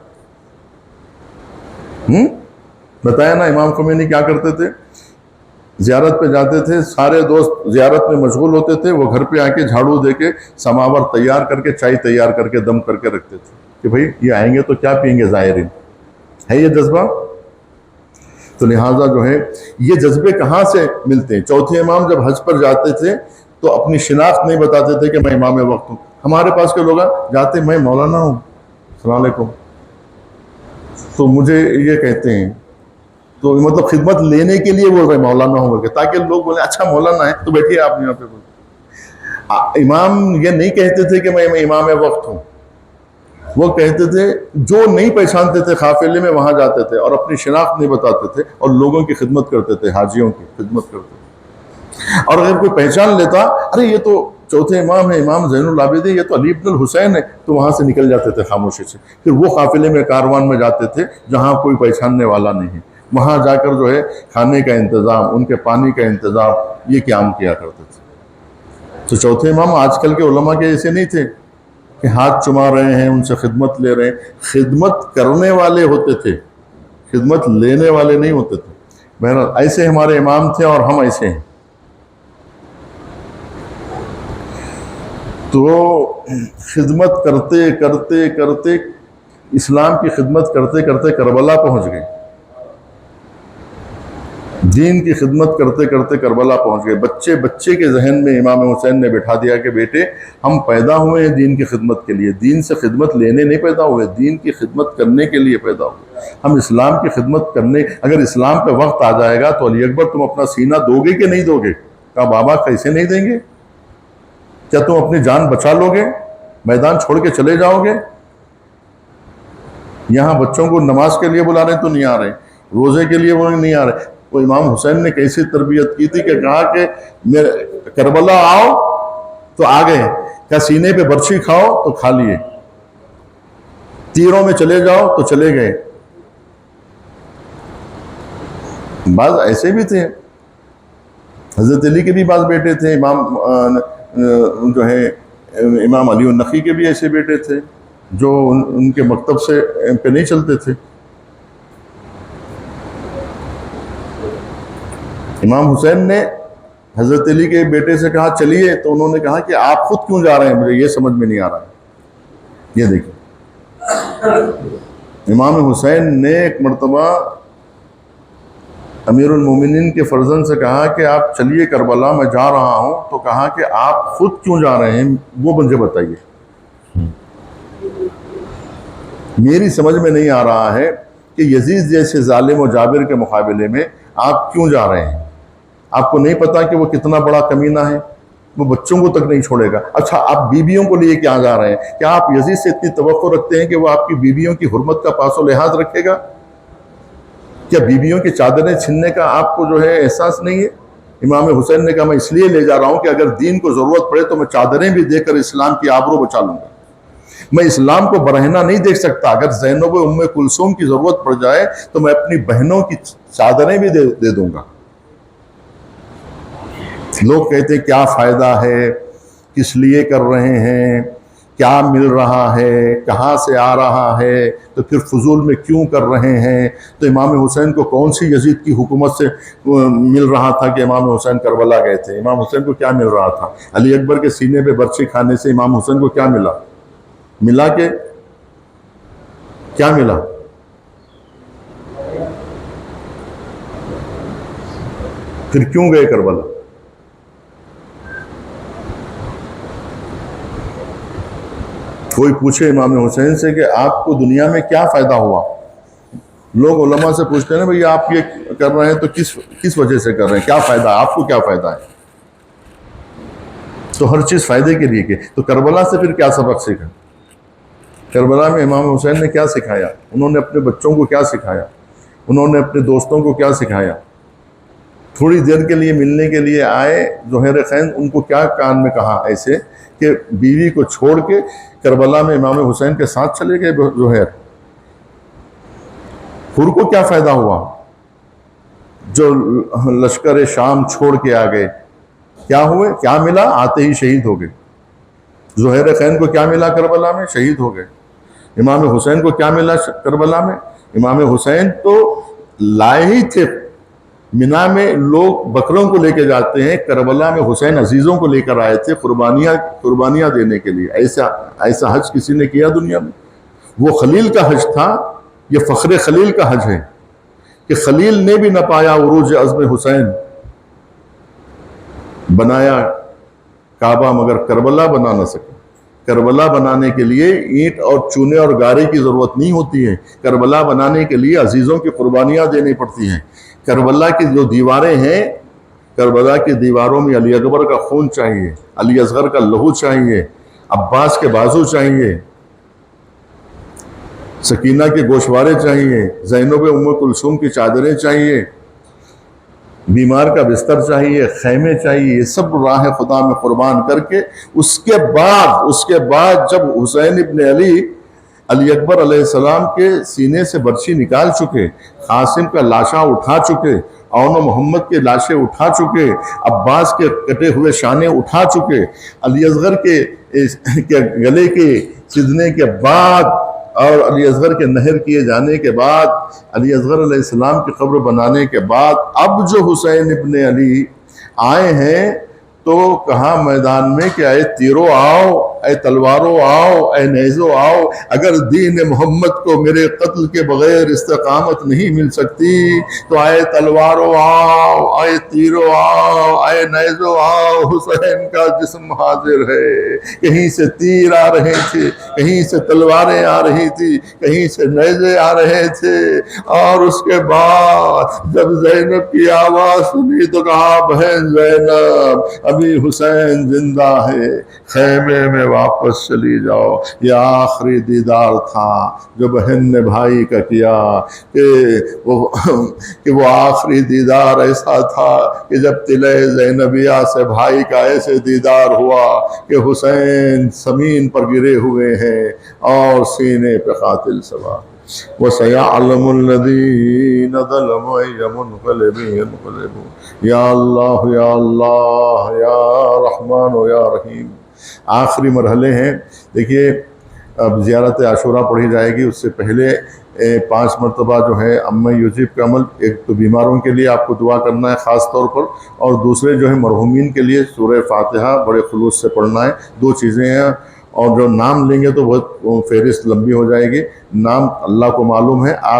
A: بتایا نا امام خمینی کیا کرتے تھے؟ زیارت پہ جاتے تھے, سارے دوست زیارت میں مشغول ہوتے تھے, وہ گھر پہ آ کے جھاڑو دے کے سماور تیار کر کے, چائے تیار کر کے, دم کر کے رکھتے تھے کہ بھائی یہ آئیں گے تو کیا پئیں گے زائرین. ہے یہ جذبہ؟ تو لہٰذا جو ہے یہ جذبے کہاں سے ملتے ہیں؟ چوتھے امام جب حج پر جاتے تھے تو اپنی شناخت نہیں بتاتے تھے کہ میں امام وقت ہوں. ہمارے پاس کے لوگ جاتے, میں مولانا ہوں, السلام علیکم, تو مجھے یہ کہتے ہیں, تو مطلب خدمت لینے کے لیے بول رہے مولانا ہوں بول کے, تاکہ لوگ بولیں اچھا مولانا ہے تو بیٹھیے آپ یہاں پہ. امام یہ نہیں کہتے تھے کہ میں امام وقت ہوں, وہ کہتے تھے جو نہیں پہچانتے تھے قافلے میں وہاں جاتے تھے اور اپنی شناخت نہیں بتاتے تھے اور لوگوں کی خدمت کرتے تھے, حاجیوں کی خدمت کرتے تھے. اور اگر کوئی پہچان لیتا, ارے یہ تو چوتھے امام ہے, امام زین العابدین, یہ تو علی ابن الحسین ہے, تو وہاں سے نکل جاتے تھے خاموشی سے. پھر وہ قافلے میں کاروان میں جاتے تھے جہاں کوئی پہچاننے والا نہیں ہے, وہاں جا کر جو ہے کھانے کا انتظام, ان کے پانی کا انتظام, یہ قیام کیا کرتے تھے. تو چوتھے امام آج کل کے علماء کے ایسے نہیں تھے کہ ہاتھ چما رہے ہیں, ان سے خدمت لے رہے ہیں. خدمت کرنے والے ہوتے تھے, خدمت لینے والے نہیں ہوتے تھے. بہرحال ایسے ہمارے امام تھے اور ہم ایسے ہیں. تو خدمت کرتے کرتے کرتے, اسلام کی خدمت کرتے کرتے کربلا پہنچ گئے, دین کی خدمت کرتے کرتے کربلا پہنچ گئے. بچے بچے کے ذہن میں امام حسین نے بٹھا دیا کہ بیٹے ہم پیدا ہوئے ہیں دین کی خدمت کے لیے, دین سے خدمت لینے نہیں پیدا ہوئے, دین کی خدمت کرنے کے لیے پیدا ہوئے. ہم اسلام کی خدمت کرنے, اگر اسلام پہ وقت آ جائے گا تو علی اکبر تم اپنا سینہ دو گے کہ نہیں دو گے؟ کہا بابا کیسے نہیں دیں گے, کیا تم اپنی جان بچا لو گے؟ میدان چھوڑ کے چلے جاؤ گے؟ یہاں بچوں کو نماز کے لیے بلا رہے تو نہیں آ رہے, روزے کے لیے وہ نہیں آ رہے. وہ امام حسین نے کیسی تربیت کی تھی کہ کہا کہ کربلا آؤ تو آ گئے, کیا سینے پہ برچھی کھاؤ تو کھا لیے, تیروں میں چلے جاؤ تو چلے گئے. بعض ایسے بھی تھے, حضرت علی کے بھی بعض بیٹے تھے, امام جو ہے امام علی النقی کے بھی ایسے بیٹے تھے جو ان کے مکتب سے پہ نہیں چلتے تھے. امام حسین نے حضرت علی کے بیٹے سے کہا چلیے، تو انہوں نے کہا کہ آپ خود کیوں جا رہے ہیں، مجھے یہ سمجھ میں نہیں آ رہا ہے. یہ دیکھیں، امام حسین نے ایک مرتبہ امیر المومنین کے فرزند سے کہا کہ آپ چلیے کربلا، میں جا رہا ہوں. تو کہا کہ آپ خود کیوں جا رہے ہیں وہ مجھے بتائیے، میری سمجھ میں نہیں آ رہا ہے کہ یزید جیسے ظالم و جابر کے مقابلے میں آپ کیوں جا رہے ہیں. آپ کو نہیں پتا کہ وہ کتنا بڑا کمینہ ہے، وہ بچوں کو تک نہیں چھوڑے گا. اچھا، آپ بیویوں کو لیے کیا جا رہے ہیں؟ کیا آپ یزید سے اتنی توقع رکھتے ہیں کہ وہ آپ کی بیویوں کی حرمت کا پاس و لحاظ رکھے گا؟ کیا بیویوں کی چادریں چھیننے کا آپ کو جو ہے احساس نہیں ہے؟ امام حسین نے کہا میں اس لیے لے جا رہا ہوں کہ اگر دین کو ضرورت پڑے تو میں چادریں بھی دے کر اسلام کی آبرو بچا لوں گا. میں اسلام کو برہنہ نہیں دیکھ سکتا. اگر زینب ام کلثوم کی ضرورت پڑ جائے تو میں اپنی بہنوں کی چادریں بھی دے دوں گا. لوگ کہتے ہیں کیا فائدہ ہے، کس لیے کر رہے ہیں، کیا مل رہا ہے، کہاں سے آ رہا ہے، تو پھر فضول میں کیوں کر رہے ہیں. تو امام حسین کو کون سی یزید کی حکومت سے مل رہا تھا کہ امام حسین کربلا گئے تھے؟ امام حسین کو کیا مل رہا تھا؟ علی اکبر کے سینے پہ برچی کھانے سے امام حسین کو کیا ملا کہ کیا ملا؟ پھر کیوں گئے کربلا؟ کوئی پوچھے امام حسین سے کہ آپ کو دنیا میں کیا فائدہ ہوا؟ لوگ علماء سے پوچھتے ہیں نا بھئی آپ یہ کر رہے ہیں تو کس وجہ سے کر رہے ہیں، کیا فائدہ، آپ کو کیا فائدہ ہے؟ تو ہر چیز فائدے کے لیے کہ تو کربلا سے پھر کیا سبق سیکھا؟ کربلا میں امام حسین نے کیا سکھایا؟ انہوں نے اپنے بچوں کو کیا سکھایا؟ انہوں نے اپنے دوستوں کو کیا سکھایا؟ تھوڑی دیر کے لیے ملنے کے لیے آئے زہیر خین، ان کو کیا کان میں کہا ایسے کہ بیوی کو چھوڑ کے کربلا میں امام حسین کے ساتھ چلے گئے زہیر؟ حر کو کیا فائدہ ہوا جو لشکر شام چھوڑ کے آ گئے؟ کیا ہوئے، کیا ملا؟ آتے ہی شہید ہو گئے. زہیر خین کو کیا ملا کربلا میں؟ شہید ہو گئے. امام حسین کو کیا ملا کربلا میں؟ امام حسین تو لائے ہی تھے. مینا میں لوگ بکروں کو لے کے جاتے ہیں، کربلا میں حسین عزیزوں کو لے کر آئے تھے قربانیاں دینے کے لیے. ایسا حج کسی نے کیا دنیا میں؟ وہ خلیل کا حج تھا. یہ فخر خلیل کا حج ہے کہ خلیل نے بھی نہ پایا عروج عزم حسین. بنایا کعبہ مگر کربلا بنا نہ سکے. کربلا بنانے کے لیے اینٹ اور چونے اور گارے کی ضرورت نہیں ہوتی ہے. کربلا بنانے کے لیے عزیزوں کی قربانیاں دینی پڑتی ہیں. کربلا کی جو دیواریں ہیں، کربلا کی دیواروں میں علی اکبر کا خون چاہیے، علی اصغر کا لہو چاہیے، عباس کے بازو چاہیے، سکینہ کے گوشوارے چاہیے، زینب ام کلثوم کی چادریں چاہیے، بیمار کا بستر چاہیے، خیمے چاہیے. یہ سب راہ خدا میں قربان کر کے اس کے بعد جب حسین ابن علی اکبر علیہ السلام کے سینے سے برچی نکال چکے، قاسم کا لاشا اٹھا چکے، اون و محمد کے لاشیں اٹھا چکے، عباس کے کٹے ہوئے شانے اٹھا چکے، علی اصغر کے گلے کے سدنے کے بعد اور علی اصغر کے نہر کیے جانے کے بعد، علی اصغر علیہ السلام کی قبر بنانے کے بعد، اب جو حسین ابن علی آئے ہیں تو کہا میدان میں کہ اے تیرو آؤ، اے تلوارو آؤ، اے نیزو آؤ. اگر دین محمد کو میرے قتل کے بغیر استقامت نہیں مل سکتی تو اے تلوارو آؤ، اے تیرو آؤ، اے نیزو آؤ. حسین کا جسم حاضر ہے. کہیں سے تیر آ رہے تھے، کہیں سے تلواریں آ رہی تھی، کہیں سے نیزے آ رہے تھے. اور اس کے بعد جب زینب کی آواز سنی تو کہا بہن زینب ابھی حسین زندہ ہے، خیمے میں واپس چلی جاؤ. یہ آخری دیدار تھا جو بہن نے بھائی کا کیا کہ وہ آخری دیدار ایسا تھا کہ جب طلع زینبیہ سے بھائی کا ایسے دیدار ہوا کہ حسین زمین پر گرے ہوئے ہیں اور سینے پہ قاتل سوار. وَسَيَعْلَمُ الَّذِينَ ظَلَمُوا أَيَّ مُنْقَلِبٍ يَنْقَلِبُونَ۔ یا اللہ یا اللہ یا رحمان و یا رحیم۔ آخری مرحلے ہیں، دیکھیے اب زیارت عاشوراء پڑھی جائے گی، اس سے پہلے 5 مرتبہ جو ہے اما یوسف کا عمل، ایک تو بیماروں کے لیے آپ کو دعا کرنا ہے خاص طور پر، اور دوسرے جو ہے مرحومین کے لیے سورہ فاتحہ بڑے خلوص سے پڑھنا ہے۔ 2 چیزیں ہیں، اور جو نام لیں گے تو بہت فہرست لمبی ہو جائے گی۔ نام اللہ کو معلوم ہے، آپ